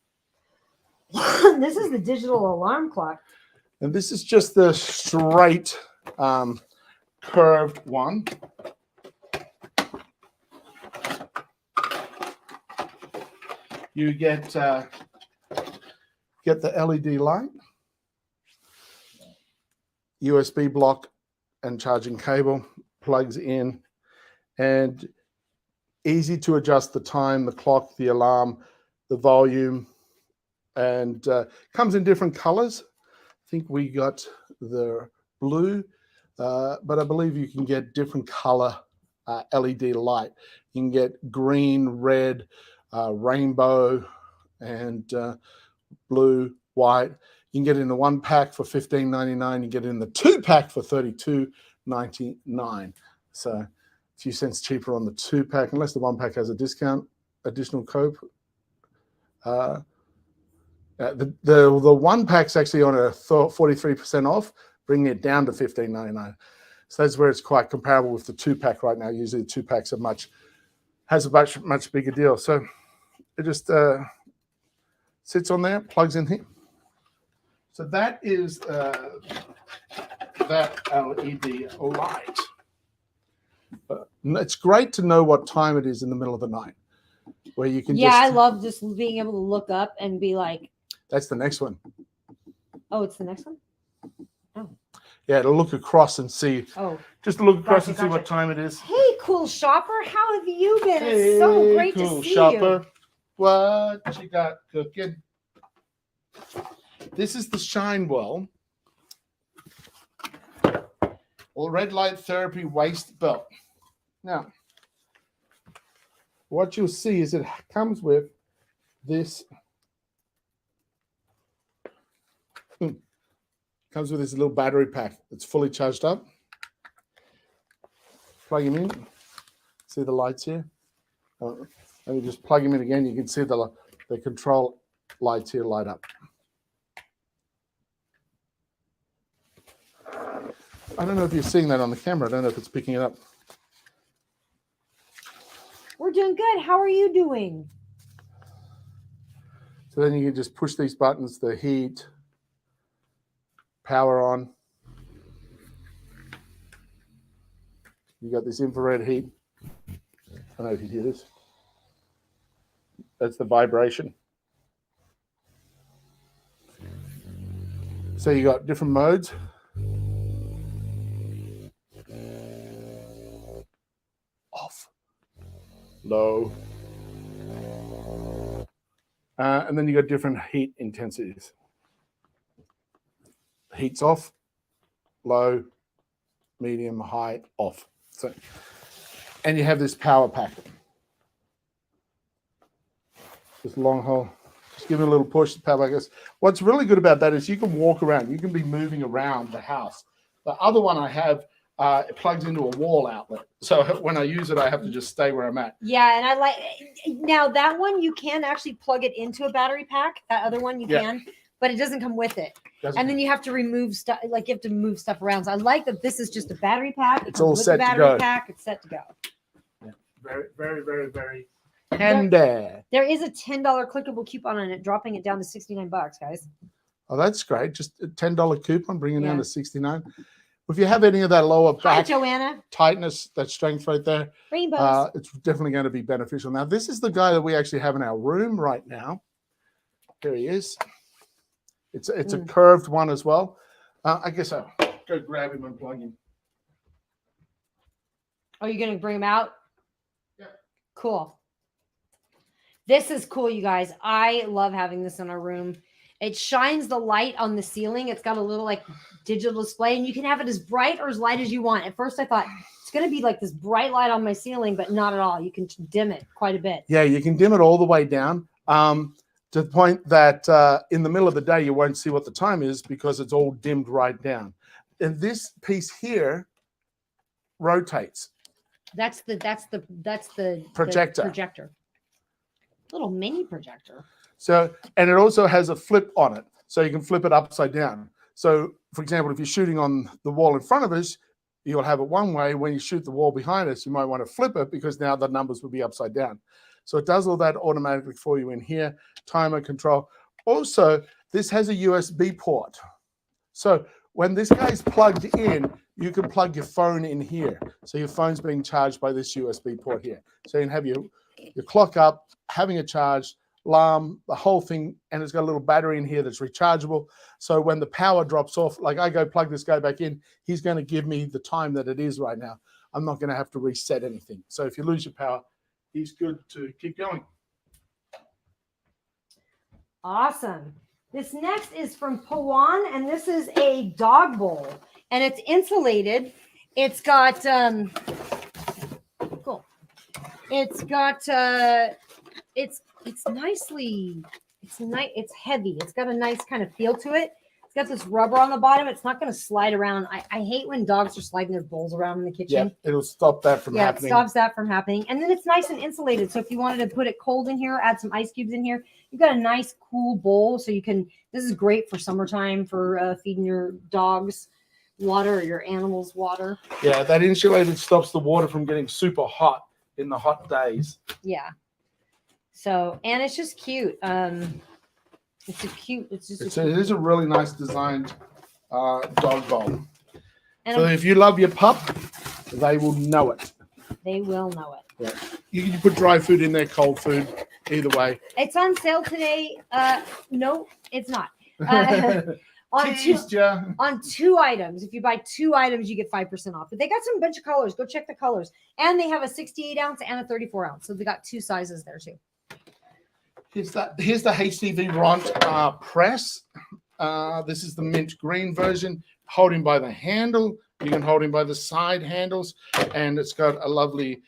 This is the digital alarm clock. And this is just the straight curved one. You get the LED light, USB block and charging cable, plugs in, and easy to adjust the time, the clock, the alarm, the volume, and comes in different colors. I think we got the blue, but I believe you can get different color LED light. You can get green, red, rainbow, and blue, white. You can get it in the 1-pack for $15.99. You get it in the 2-pack for $32.99. So a few cents cheaper on the 2-pack, unless the 1-pack has a discount, additional code. The 1-pack's actually on a 43% off, bringing it down to $15.99. So that's where it's quite comparable with the 2-pack right now. Usually the 2-packs are has a much bigger deal. So it just sits on there, plugs in here. So that is that LED light. It's great to know what time it is in the middle of the night, where you can. Yeah, I love just being able to look up and be like. That's the next one. Oh, it's the next one. Oh. Yeah, to look across and see. Oh. Just to look across and see what time it is. Hey, cool shopper, how have you been? It's so great to see shopper. you. What you got cooking? This is the Shinewell or red light therapy waist belt. Now, what you'll see is it comes with this. Comes with this little battery pack that's fully charged up. Plug him in. See the lights here? Let me just plug him in again. You can see the control lights here light up. I don't know if you're seeing that on the camera. I don't know if it's picking it up. We're doing good. How are you doing? So then you can just push these buttons, the heat, power on. You got this infrared heat. I don't know if you hear this. That's the vibration. So you got different modes. Off, low, and then you got different heat intensities. Heat's off, low, medium, high, off. So, and you have this power pack. This long hole. Just give it a little push. The power pack. What's really good about that is you can walk around. You can be moving around the house. The other one I have, it plugs into a wall outlet. So when I use it, I have to just stay where I'm at. Yeah, and I like now that one you can actually plug it into a battery pack. That other one you can, but it doesn't come with it. And then you have to remove stuff, like you have to move stuff around. So I like that this is just a battery pack. It's all set to go. It's set to go. Yeah. Very, very, very, very handy. There is a $10 clickable coupon on it, dropping it down to $69, guys. Oh, that's great. Just a $10 coupon, bringing it down to $69. If you have any of that lower back Joanna. tightness, that strength right there, Rainbows. it's definitely going to be beneficial. Now, this is the guy that we actually have in our room right now. Here he is. It's a curved one as well. I guess I'll go grab him and plug him. Are you going to bring him out? Yeah. Cool. This is cool, you guys. I love having this in our room. It shines the light on the ceiling. It's got a little like digital display, and you can have it as bright or as light as you want. At first I thought it's going to be like this bright light on my ceiling, but not at all. You can dim it quite a bit. Yeah, you can dim it all the way down to the point that in the middle of the day, you won't see what the time is because it's all dimmed right down. And this piece here rotates. That's the Projector. The projector. Little mini projector. So, and it also has a flip on it. So you can flip it upside down. So, for example, if you're shooting on the wall in front of us, you'll have it one way. When you shoot the wall behind us, you might want to flip it because now the numbers will be upside down. So it does all that automatically for you in here. Timer control. Also, this has a USB port. So when this guy's plugged in, you can plug your phone in here. So your phone's being charged by this USB port here. So you can have your clock up, having a charge, alarm, the whole thing, and it's got a little battery in here that's rechargeable. So when the power drops off, like I go plug this guy back in, he's going to give me the time that it is right now. I'm not going to have to reset anything. So if you lose your power, he's good to keep going. Awesome. This next is from Pawan, and this is a dog bowl, and it's insulated. It's got cool. It's got it's nicely, it's heavy. It's got a nice kind of feel to it. It's got this rubber on the bottom. It's not going to slide around. I hate when dogs are sliding their bowls around in the kitchen. Yeah, it'll stop that from happening. It stops that from happening. And then it's nice and insulated. So if you wanted to put it cold in here, add some ice cubes in here, you've got a nice cool bowl. So you can, this is great for summertime for feeding your dogs water or your animals water. Yeah, that insulated stops the water from getting super hot in the hot days. Yeah. So, and it's just cute. It's a cute. It is a really nice designed dog bowl. And so if you love your pup, they will know it. They will know it. Yeah. You can put dry food in there, cold food, either way. It's on sale today. No, it's not. On two items. If you buy 2 items, you get 5% off. But they got some bunch of colors. Go check the colors. And they have a 68 ounce and a 34 ounce. So they got 2 sizes there too. Here's the HCV Ront press. This is the mint green version. Hold him by the handle. You can hold him by the side handles, and it's got a lovely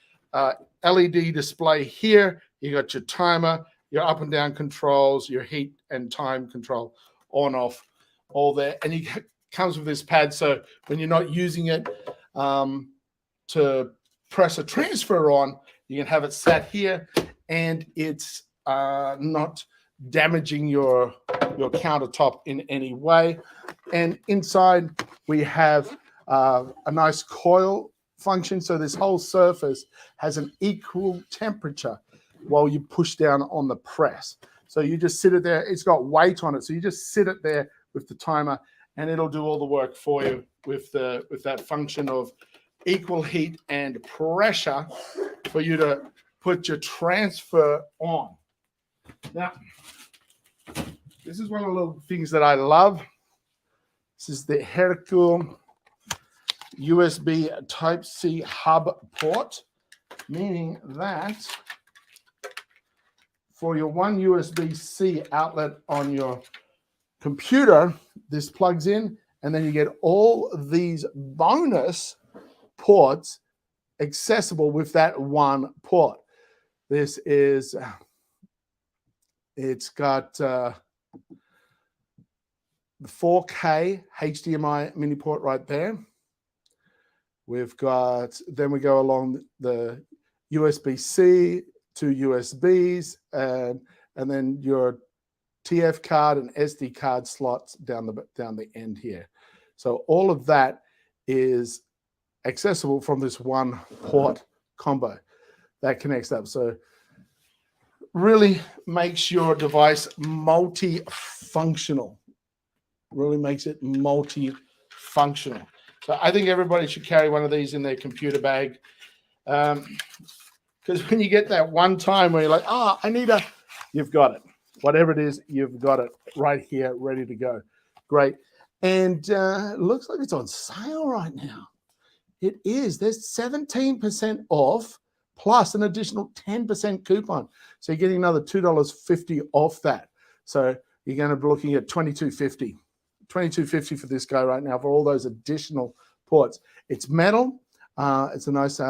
LED display here. You got your timer, your up and down controls, your heat and time control, on, off, all there. And he comes with this pad, so when you're not using it to press a transfer on, you can have it sat here, and it's not damaging your countertop in any way. And inside we have a nice coil function, so this whole surface has an equal temperature while you push down on the press. So you just sit it there. It's got weight on it, so you just sit it there with the timer, and it'll do all the work for you with that function of equal heat and pressure for you to put your transfer on. Now, this is one of the little things that I love. This is the Hercule USB Type-C hub port, meaning that for your one USB-C outlet on your computer, this plugs in, and then you get all these bonus ports accessible with that one port. This is, it's got the 4K HDMI mini port right there. We've got, then we go along the USB-C to USBs, and then your TF card and SD card slots down the end here. So all of that is accessible from this one port combo that connects up. So really makes your device multifunctional. Really makes it multifunctional. So I think everybody should carry one of these in their computer bag. Because when you get that one time where you're like, oh, I need a, you've got it. Whatever it is, you've got it right here, ready to go. Great. And it looks like it's on sale right now. It is. There's 17% off plus an additional 10% coupon. So you're getting another $2.50 off that. So you're going to be looking at $22.50. $22.50 for this guy right now for all those additional ports. It's metal. It's a nice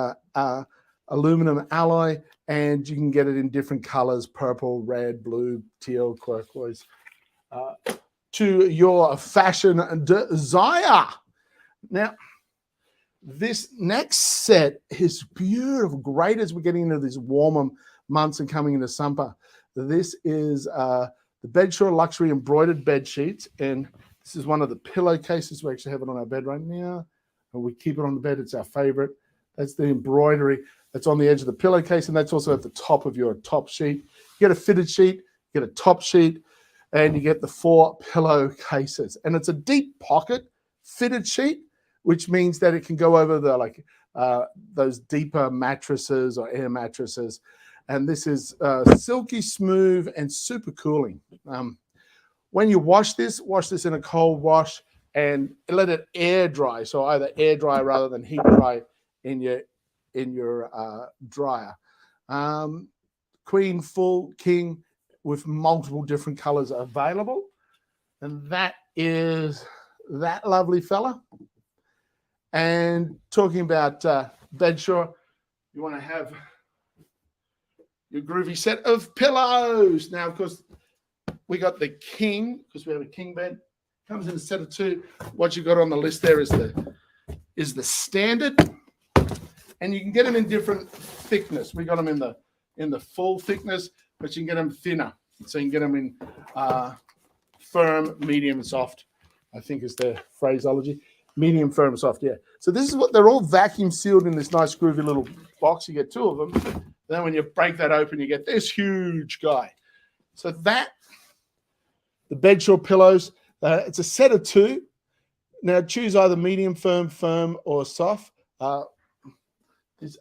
aluminum alloy, and you can get it in different colors: purple, red, blue, teal, turquoise, to your fashion desire. Now, this next set is beautiful, great as we're getting into these warmer months and coming into summer. This is the Bedsure Luxury Embroidered Bed Sheets, and this is one of the pillowcases. We actually have it on our bed right now, and we keep it on the bed. It's our favorite. That's the embroidery that's on the edge of the pillowcase, and that's also at the top of your top sheet. You get a fitted sheet, you get a top sheet, and you get the 4 pillowcases. And it's a deep pocket fitted sheet, which means that it can go over the those deeper mattresses or air mattresses. And this is silky smooth and super cooling. When you wash this in a cold wash and let it air dry. So either air dry rather than heat dry in your dryer. Queen, full, king with multiple different colors available. And that is that lovely fella. And talking about Bedsure, you want to have your groovy set of pillows. Now, of course, we got the king, because we have a king bed. Comes in a set of 2. What you got on the list there is the standard, and you can get them in different thickness. We got them in the full thickness, but you can get them thinner. So you can get them in firm, medium, and soft, I think is the phraseology. Medium, firm, soft, yeah. So this is what they're all vacuum sealed in this nice groovy little box. You get 2 of them. Then when you break that open, you get this huge guy. So that, the Bedsure pillows, it's a set of 2. Now choose either medium, firm, or soft. I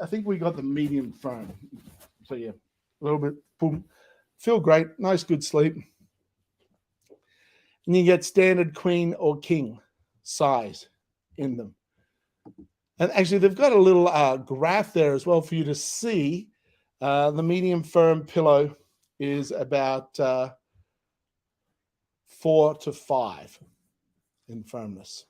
think we got the medium firm. So yeah, a little bit, boom. Feel great, nice, good sleep. And you get standard queen or king size in them. And actually, they've got a little graph there as well for you to see. The medium firm pillow is about 4 to 5 in firmness.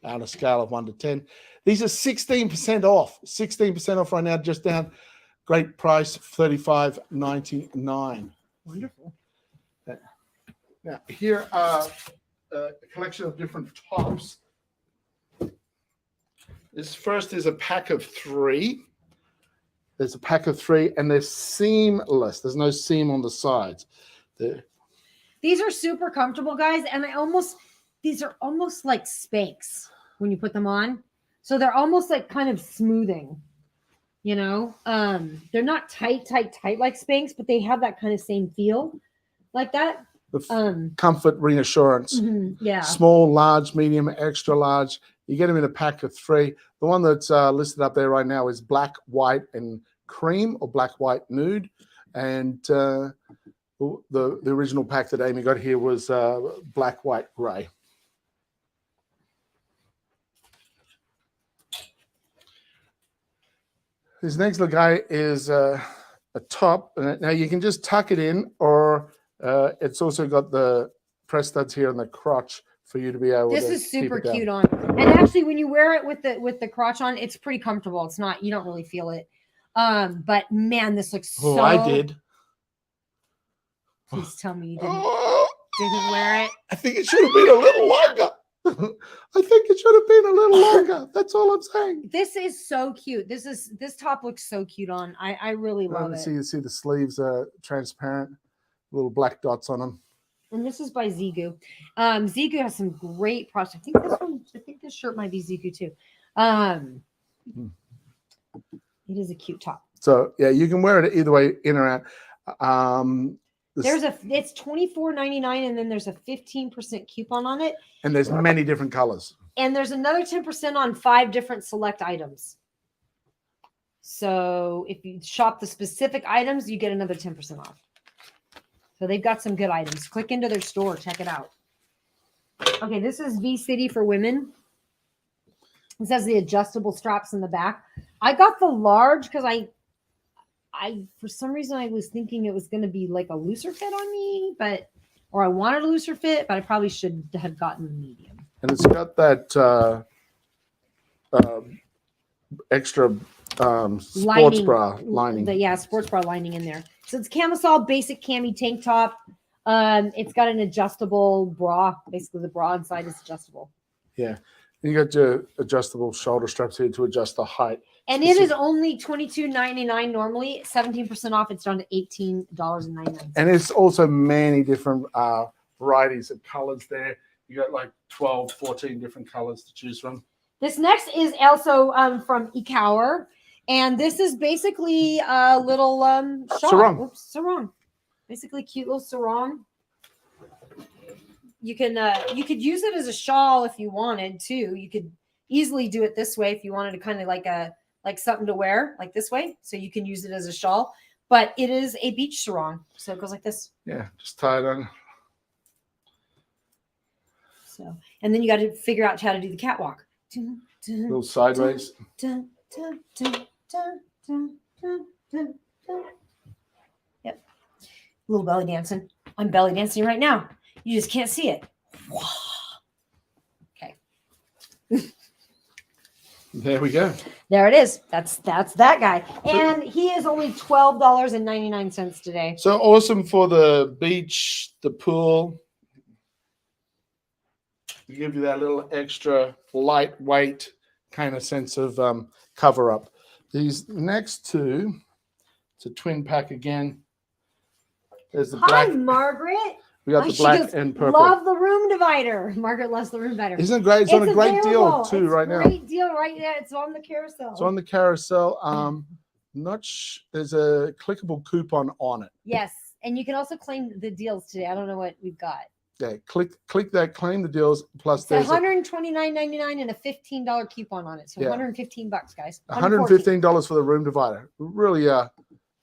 On a scale of 1 to 10. These are 16% off. 16% off right now, just down. Great price, $35.99. Wonderful. Now, here are a collection of different tops. This first is a pack of 3. There's a pack of 3, and they're seamless. There's no seam on the sides. These are super comfortable, guys, and these are almost like Spanx when you put them on. So they're almost like kind of smoothing, you know. They're not tight like Spanx, but they have that kind of same feel like that. Comfort, reassurance. Yeah. Small, large, medium, extra large. You get them in a pack of 3. The one that's listed up there right now is black, white, and cream, or black, white, nude. And the original pack that Amy got here was black, white, gray. This next little guy is a top. Now you can just tuck it in, or it's also got the press studs here on the crotch for you to be able to. This is super cute on, and actually, when you wear it with the crotch on, it's pretty comfortable. It's not, you don't really feel it. But man, this looks so. Oh, I did. Please tell me you didn't wear it. I think it should have been a little longer. I think it should have been a little longer. That's all I'm saying. This is so cute. This top looks so cute on. I really love it. You see the sleeves are transparent, little black dots on them. And this is by Zigu. Zigu has some great products. I think this shirt might be Zigu too. It is a cute top. So yeah, you can wear it either way, in or out. It's $24.99, and then there's a 15% coupon on it. And there's many different colors. And there's another 10% on 5 different select items. So if you shop the specific items, you get another 10% off. So they've got some good items. Click into their store, check it out. Okay, this is V City for women. It says the adjustable straps in the back. I got the large because I for some reason I was thinking it was going to be like a looser fit on me, or I wanted a looser fit, but I probably should have gotten the medium. And it's got that extra sports bra lining. Sports bra lining in there. So it's camisole basic cami tank top. It's got an adjustable bra. Basically, the bra inside is adjustable. Yeah. You got your adjustable shoulder straps here to adjust the height. And it is only $22.99 normally. 17% off. It's down to $18.99. And it's also many different varieties of colors there. You got like 12, 14 different colors to choose from. This next is also from Ikaur. And this is basically a little shawl. Sarong. Oops, sarong. Basically cute little sarong. You could use it as a shawl if you wanted to. You could easily do it this way if you wanted to kind of like something to wear like this way. So you can use it as a shawl, but it is a beach sarong. So it goes like this. Yeah, just tie it on. So, and then you got to figure out how to do the catwalk. A little sideways. Yep. A little belly dancing. I'm belly dancing right now. You just can't see it. Okay. There we go. There it is. That's that guy. And he is only $12.99 today. So awesome for the beach, the pool. We give you that little extra lightweight kind of sense of cover up. These next two, it's a twin pack again. There's the black. Hi, Margaret. We got the black and purple. Love the room divider. Margaret loves the room divider. Isn't it great? It's on a great deal too right now. Great deal right now. It's on the carousel. It's on the carousel. There's a clickable coupon on it. Yes, and you can also claim the deals today. I don't know what we've got. Yeah, click that, claim the deals. Plus, there's $129.99 and a $15 coupon on it. So $115, guys. $115 for the room divider. Really,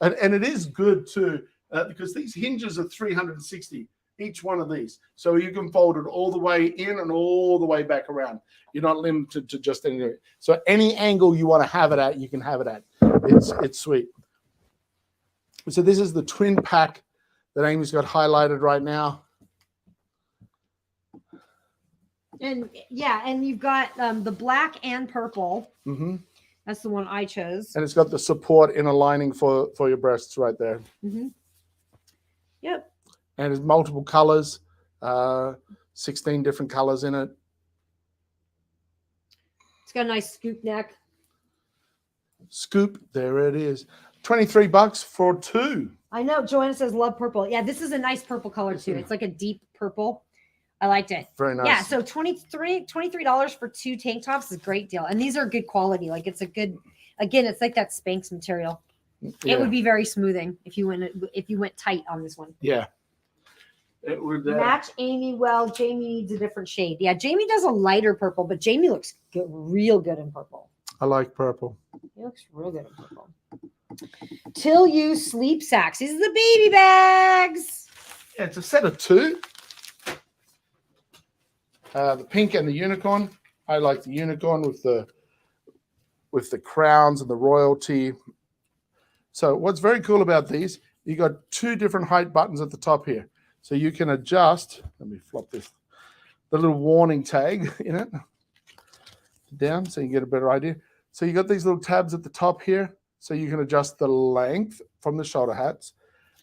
and it is good too because these hinges are 360. Each one of these, so you can fold it all the way in and all the way back around. You're not limited to just any. So any angle you want to have it at, you can have it at. It's sweet. So this is the twin pack that Amy's got highlighted right now. And yeah, and you've got the black and purple. Mm-hmm. That's the one I chose. And it's got the support inner lining for your breasts right there. Mm-hmm. Yep. And it's multiple colors, 16 different colors in it. It's got a nice scoop neck. Scoop, there it is. $23 for 2. I know. Joanna says love purple. Yeah, this is a nice purple color too. It's like a deep purple. I liked it. Very nice. Yeah, so $23 for 2 tank tops is a great deal. And these are good quality. Like it's a good, again, it's like that Spanx material. Yeah. It would be very smoothing if you went tight on this one. Yeah. It would Match Amy well. Jamie needs a different shade. Yeah, Jamie does a lighter purple, but Jamie looks good, real good in purple. I like purple. He looks real good in purple. Till You sleep sacks. These are the baby bags. Yeah, it's a set of 2. The pink and the unicorn. I like the unicorn with the crowns and the royalty. So what's very cool about these, you got 2 different height buttons at the top here. So you can adjust, let me flop this, the little warning tag in it down so you get a better idea. So you got these little tabs at the top here, so you can adjust the length from the shoulder hats.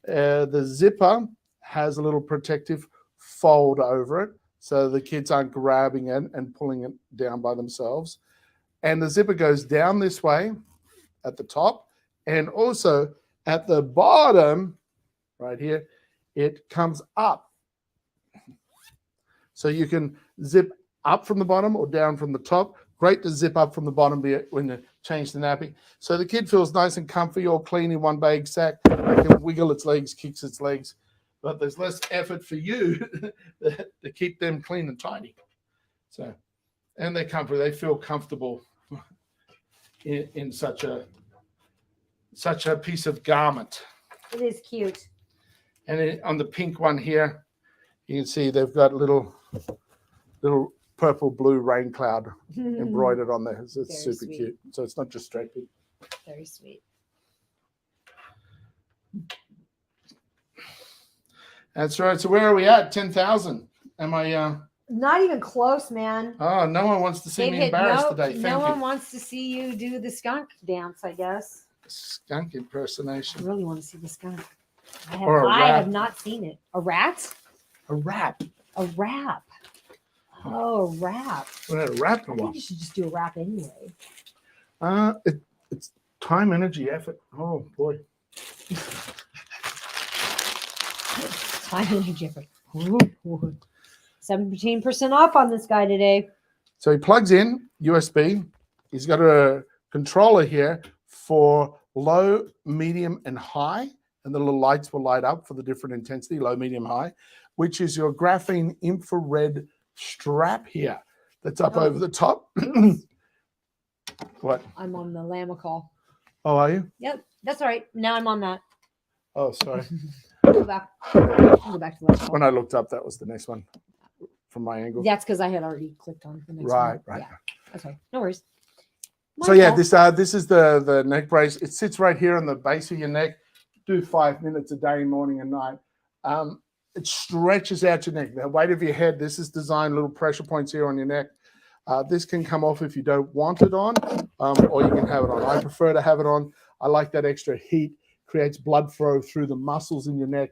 The zipper has a little protective fold over it, so the kids aren't grabbing it and pulling it down by themselves. And the zipper goes down this way at the top, and also at the bottom, right here, it comes up. So you can zip up from the bottom or down from the top. Great to zip up from the bottom when you change the nappy. So the kid feels nice and comfy, all clean in one bag sack. It can wiggle its legs, kicks its legs. But there's less effort for you to keep them clean and tidy. So, and they're comfy. They feel comfortable in such a piece of garment. It is cute. And on the pink one here, you can see they've got little purple blue rain cloud embroidered on there. It's super sweet. cute. So it's not just straight pink. Very sweet. That's right. So where are we at? 10,000. Am I? Not even close, man. Oh, no one wants to see me embarrassed today. No one wants to see you do the skunk dance, I guess. Skunk I impersonation. really want to see the skunk. Or a I rat. have not seen it. A rat? A rap. A rap. Oh, a rap. We had a rap in I a think while. you should just do a rap anyway. It's time, energy, effort. Oh boy. Time energy effort. 17% off on this guy today. So he plugs in USB. He's got a controller here for low, medium, and high. And the little lights will light up for the different intensity, low, medium, high, which is your graphene infrared strap here that's up over the top. What? I'm on the Lamicall. Oh, are you? Yep, that's all right. Now I'm on that. Oh, sorry. Go back. Go back to Lamicall. When I looked up, that was the next one from my angle. That's because I had already clicked on the next Right, one. right. Yeah. Okay, no worries. So yeah, this is the neck brace. It sits right here on the base of your neck. Do 5 minutes a day, morning and night. It stretches out your neck. The weight of your head. This is designed little pressure points here on your neck. This can come off if you don't want it on, or you can have it on. I prefer to have it on. I like that extra heat. Creates blood flow through the muscles in your neck.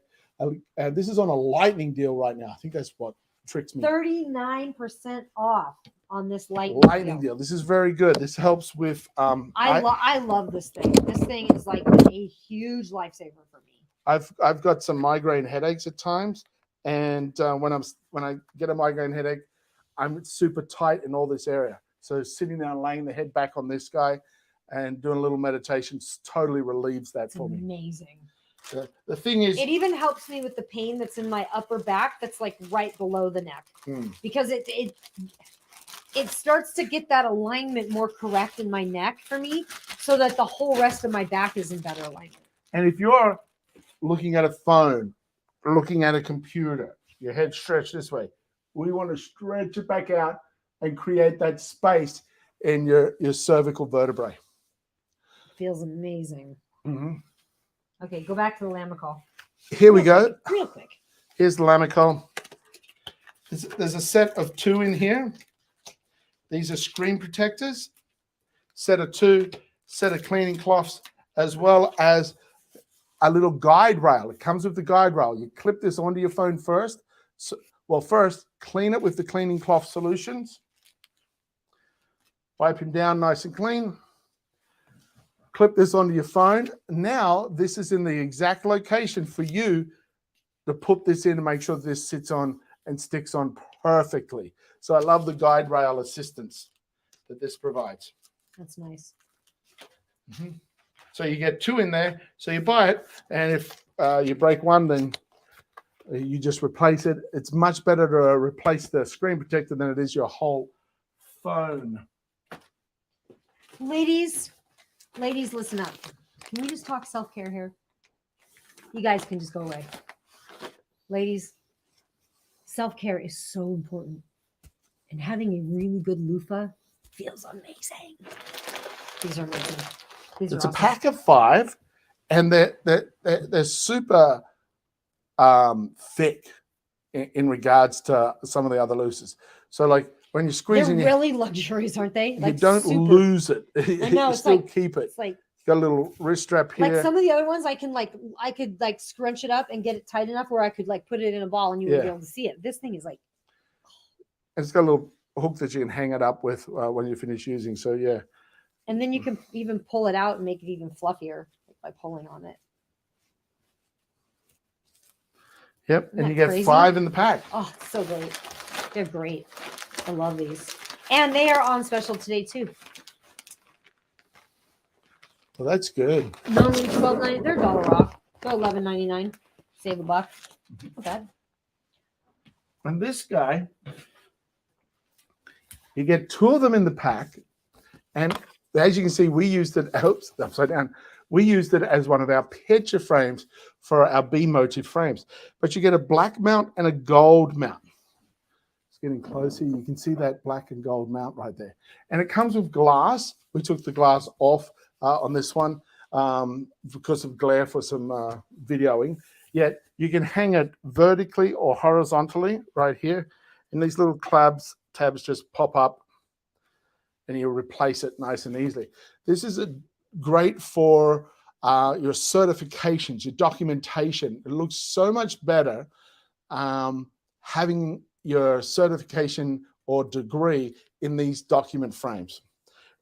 And this is on a lightning deal right now. I think that's what tricks me. 39% off on this lightning deal. This is very good. This helps with. I love this thing. This thing is like a huge lifesaver for me. I've got some migraine headaches at times, and when I get a migraine headache, I'm super tight in all this area. So sitting down, laying the head back on this guy, and doing a little meditation totally relieves that for me. Amazing. The thing is, it even helps me with the pain that's in my upper back. That's like right below the neck, because it starts to get that alignment more correct in my neck for me, so that the whole rest of my back is in better alignment. And if you're looking at a phone, looking at a computer, your head stretched this way, we want to stretch it back out and create that space in your cervical vertebrae. Feels amazing. Mm-hmm. Okay, go back to the Lamicall. Here we go. Real quick. Here's the Lamicall. There's a set of 2 in here. These are screen protectors. Set of 2, set of cleaning cloths, as well as a little guide rail. It comes with the guide rail. You clip this onto your phone first. So, well, first, clean it with the cleaning cloth solutions. Wipe him down nice and clean. Clip this onto your phone. Now, this is in the exact location for you to put this in and make sure this sits on and sticks on perfectly. So I love the guide rail assistance that this provides. That's nice. Mm-hmm. So you get 2 in there. So you buy it, and if you break one, then you just replace it. It's much better to replace the screen protector than it is your whole phone. Ladies, listen up. Can we just talk self-care here? You guys can just go away. Ladies, self-care is so important. And having a really good loofah feels amazing. These are amazing. These It's are a awesome. pack of 5, and they're super thick in regards to some of the other loofahs. So like when you're squeezing, they're really luxurious, aren't they? You don't lose it. I know. You It's still like, keep it. It's like got a little wrist strap here. like some of the other ones, I could scrunch it up and get it tight enough where I could like put it in a ball and you wouldn't be able to see it. This thing is like, it's got a little hook that you can hang it up with when you finish using. So yeah. and then you can even pull it out and make it even fluffier by pulling on it. Yep, Isn't and that you get crazy? 5 in the pack. Oh, so great. They're great. I love these. And they are on special today too. Well, that's good. Not only $12.90, they're $1 off. Go $11.99. Save a buck. Not bad. And this guy, you get 2 of them in the pack. And as you can see, we used it, oops, upside down. We used it as one of our picture frames for our B motive frames. But you get a black mount and a gold mount. It's getting closer. You can see that black and gold mount right there. And it comes with glass. We took the glass off on this one because of glare for some videoing. Yet you can hang it vertically or horizontally right here. And these little tabs just pop up and you replace it nice and easily. This is great for your certifications, your documentation. It looks so much better having your certification or degree in these document frames,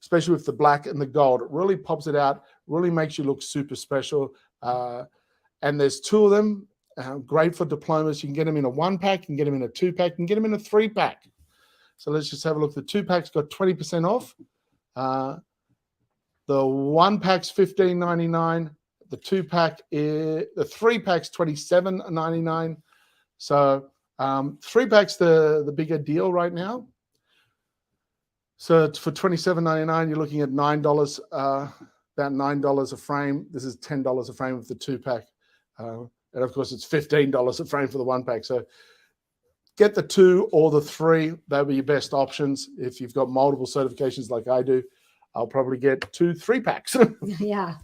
especially with the black and the gold. It really pops it out, really makes you look super special. And there's 2 of them, great for diplomas. You can get them in a 1-pack, you can get them in a 2-pack, you can get them in a 3-pack. So let's just have a look. The 2-pack's got 20% off. The 1-pack's $15.99. The 2-pack is the 3-pack's $27.99. So 3-pack's the bigger deal right now. So for $27.99, you're looking at $9, about $9 a frame. This is $10 a frame with the 2-pack, and of course it's $15 a frame for the 1-pack. So get the 2 or the 3. That'll be your best options. If you've got multiple certifications like I do, I'll probably get 2 3-packs. Yeah.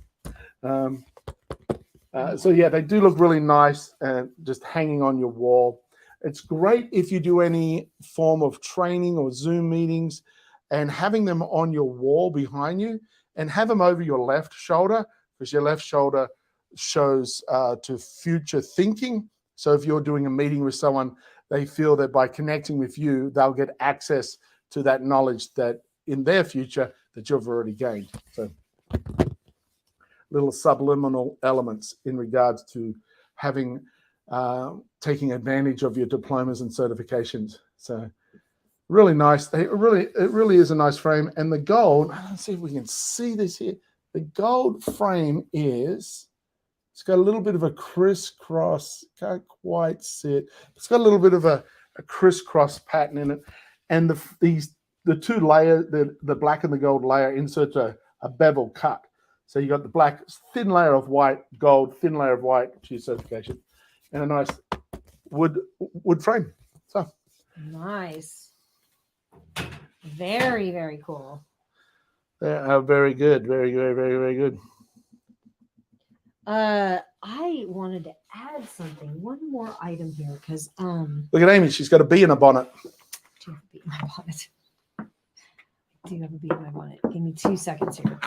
So yeah, they do look really nice and just hanging on your wall. It's great if you do any form of training or Zoom meetings and having them on your wall behind you, and have them over your left shoulder, because your left shoulder shows to future thinking. So if you're doing a meeting with someone, they feel that by connecting with you, they'll get access to that knowledge that in their future that you've already gained. So little subliminal elements in regards to having taking advantage of your diplomas and certifications. So really nice. It really is a nice frame. And the gold, let's see if we can see this here. The gold frame it's got a little bit of a crisscross, can't quite see it. It's got a little bit of a crisscross pattern in it. And the 2 layers, the black and the gold layer inserts a bevel cut. So you got the black, thin layer of white, gold, thin layer of white to your certification, and a nice wood frame. So Nice. Very, very cool. They are very good. Very, very, very, very good. I wanted to add something, one more item here, because Look at Amy. She's got a bee in her bonnet. do have a bee in my bonnet. Do have a bee in my bonnet. Give me 2 seconds here.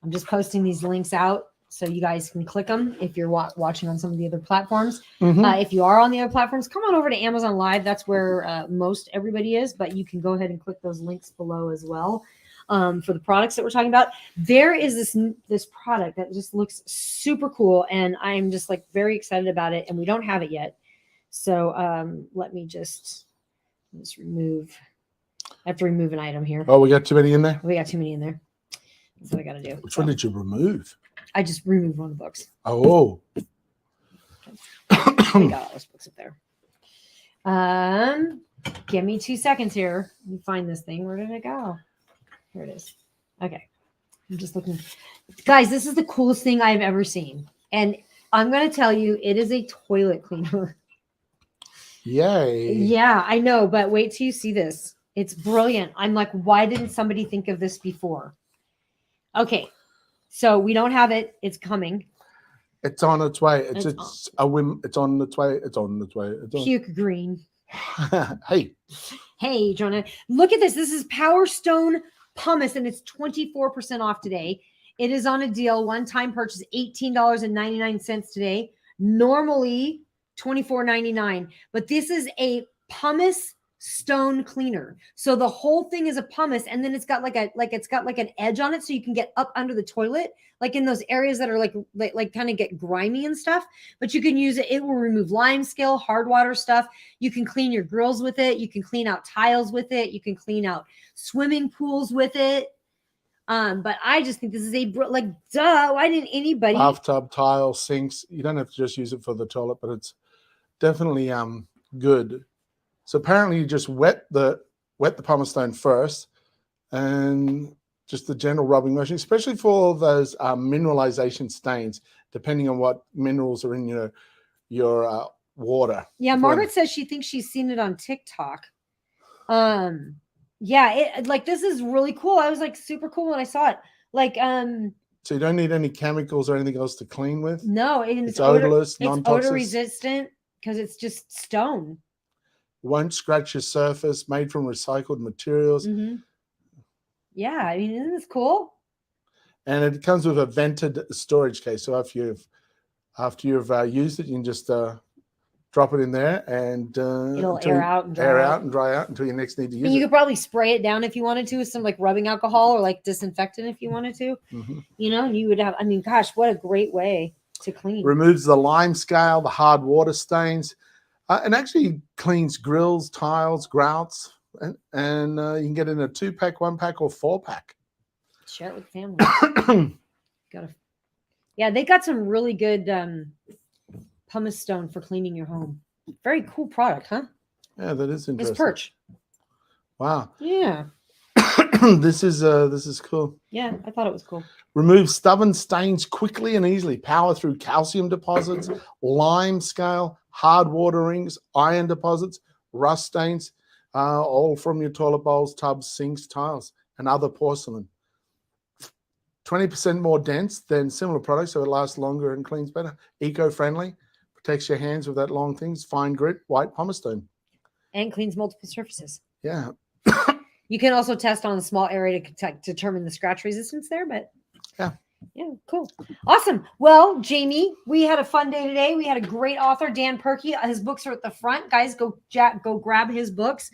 I'm just posting these links out so you guys can click them if you're watching on some of the other platforms. If you are on the other platforms, come on over to Amazon Live. That's where most everybody is, but you can go ahead and click those links below as well. For the products that we're talking about, there is this product that just looks super cool, and I'm just like very excited about it, and we don't have it yet. So let me just remove. I have to remove an item here. Oh, we got too many in there? We got too many in there. That's what I got to do. Which one did you remove? I just removed one of the books. Oh. We got all those books up there. Give me 2 seconds here. Let me find this thing. Where did it go? Here it is. Okay. I'm just looking. Guys, this is the coolest thing I've ever seen. And I'm going to tell you, it is a toilet cleaner. Yay. Yeah, I know. But wait till you see this. It's brilliant. I'm like, why didn't somebody think of this before? Okay. So we don't have it. It's coming. It's on its way. It's a whim. It's on its way. It's on its way. It's on. Puke green. Hey, Jonah, look at this. This is Power Stone Pumice, and it's 24% off today. It is on a deal. One-time purchase, $18.99 today. Normally $24.99. But this is a pumice stone cleaner. So the whole thing is a pumice, and then it's got like an edge on it, so you can get up under the toilet, like in those areas that are like kind of get grimy and stuff. But you can use it. It will remove lime scale, hard water stuff. You can clean your grills with it. You can clean out tiles with it. You can clean out swimming pools with it. But I just think this is like, duh, why didn't anybody? Bathtub, tile, sinks. You don't have to just use it for the toilet, but it's definitely good. So apparently you just wet the pumice stone first, and just the general rubbing motion, especially for those mineralization stains, depending on what minerals are in your water. Yeah, Margaret says she thinks she's seen it on TikTok. Yeah, like this is really cool. I was like super cool when I saw it. Like so you don't need any chemicals or anything else to clean with? No, and it's odorless, non-toxic. It's odor resistant because it's just stone. Won't scratch your surface, made from recycled materials. Yeah, I mean, isn't this cool? And it comes with a vented storage case. So after you've used it, you can just drop it in there, and it'll air out and dry out until you next need to use it. You could probably spray it down if you wanted to with some like rubbing alcohol or like disinfectant if you wanted to. You know, you would have. I mean, gosh, what a great way to clean. Removes the lime scale, the hard water stains. And actually cleans grills, tiles, grouts, and you can get in a 2-pack, 1-pack, or 4-pack. Share it with family. Yeah, they got some really good pumice stone for cleaning your home. Very cool product, huh? Yeah, that is interesting. It's Perch. Wow. Yeah. This is cool. Yeah, I thought it was cool. Remove stubborn stains quickly and easily. Power through calcium deposits, lime scale, hard water rings, iron deposits, rust stains, all from your toilet bowls, tubs, sinks, tiles, and other porcelain. 20% more dense than similar products, so it lasts longer and cleans better. Eco-friendly, protects your hands with that long thing. Fine grit, white pumice stone. And cleans multiple surfaces. Yeah. You can also test on a small area to determine the scratch resistance there, but yeah, cool. Awesome. Well, Jamie, we had a fun day today. We had a great author, Dan Purkey. His books are at the front. Guys, go grab his books.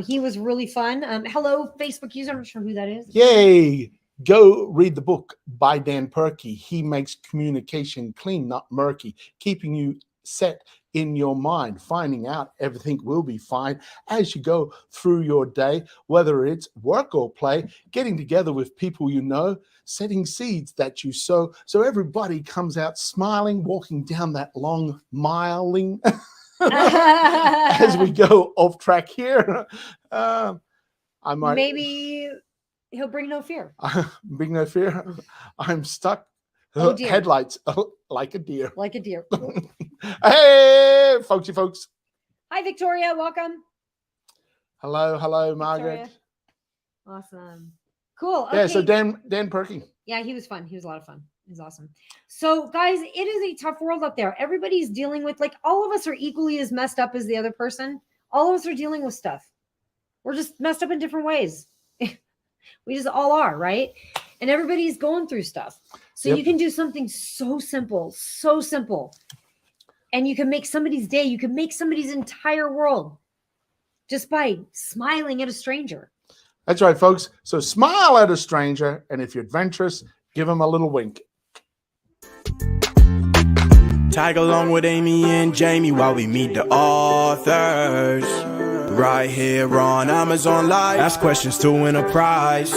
He was really fun. Hello, Facebook user. I'm not sure who that is. Yay. Go read the book by Dan Purkey. He makes communication clean, not murky, keeping you set in your mind, finding out everything will be fine as you go through your day, whether it's work or play, getting together with people you know, setting seeds that you sow, so everybody comes out smiling, walking down that long miling as we go off track here. I might maybe he'll bring no fear. Bring no fear. I'm stuck. Oh, dear. Headlights like a deer. Like a deer. Hey, folks. Hi, Victoria. Welcome. Hello, Margaret. Victoria. Awesome. Cool. Okay. Yeah, so Dan Purkey. Yeah, he was fun. He was a lot of fun. Is awesome. So guys, it is a tough world out there. Everybody's dealing with, like, all of us are equally as messed up as the other person. All of us are dealing with stuff. We're just messed up in different ways. We just all are, right? And everybody's going through stuff. So you can do something so simple, and you can make somebody's day. You can make somebody's entire world just by smiling at a stranger. That's right, folks. So smile at a stranger, and if you're adventurous, give them a little wink. Tag along with Amy and Jamie while we meet the authors. Right here on Amazon Live. Ask questions to win a prize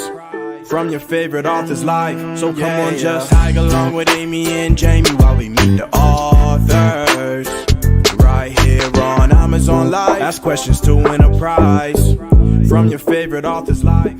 from your favorite author's life. So come on, just tag along with Amy and Jamie while we meet the authors. Right here on Amazon Live. Ask questions to win a prize from your favorite author's life.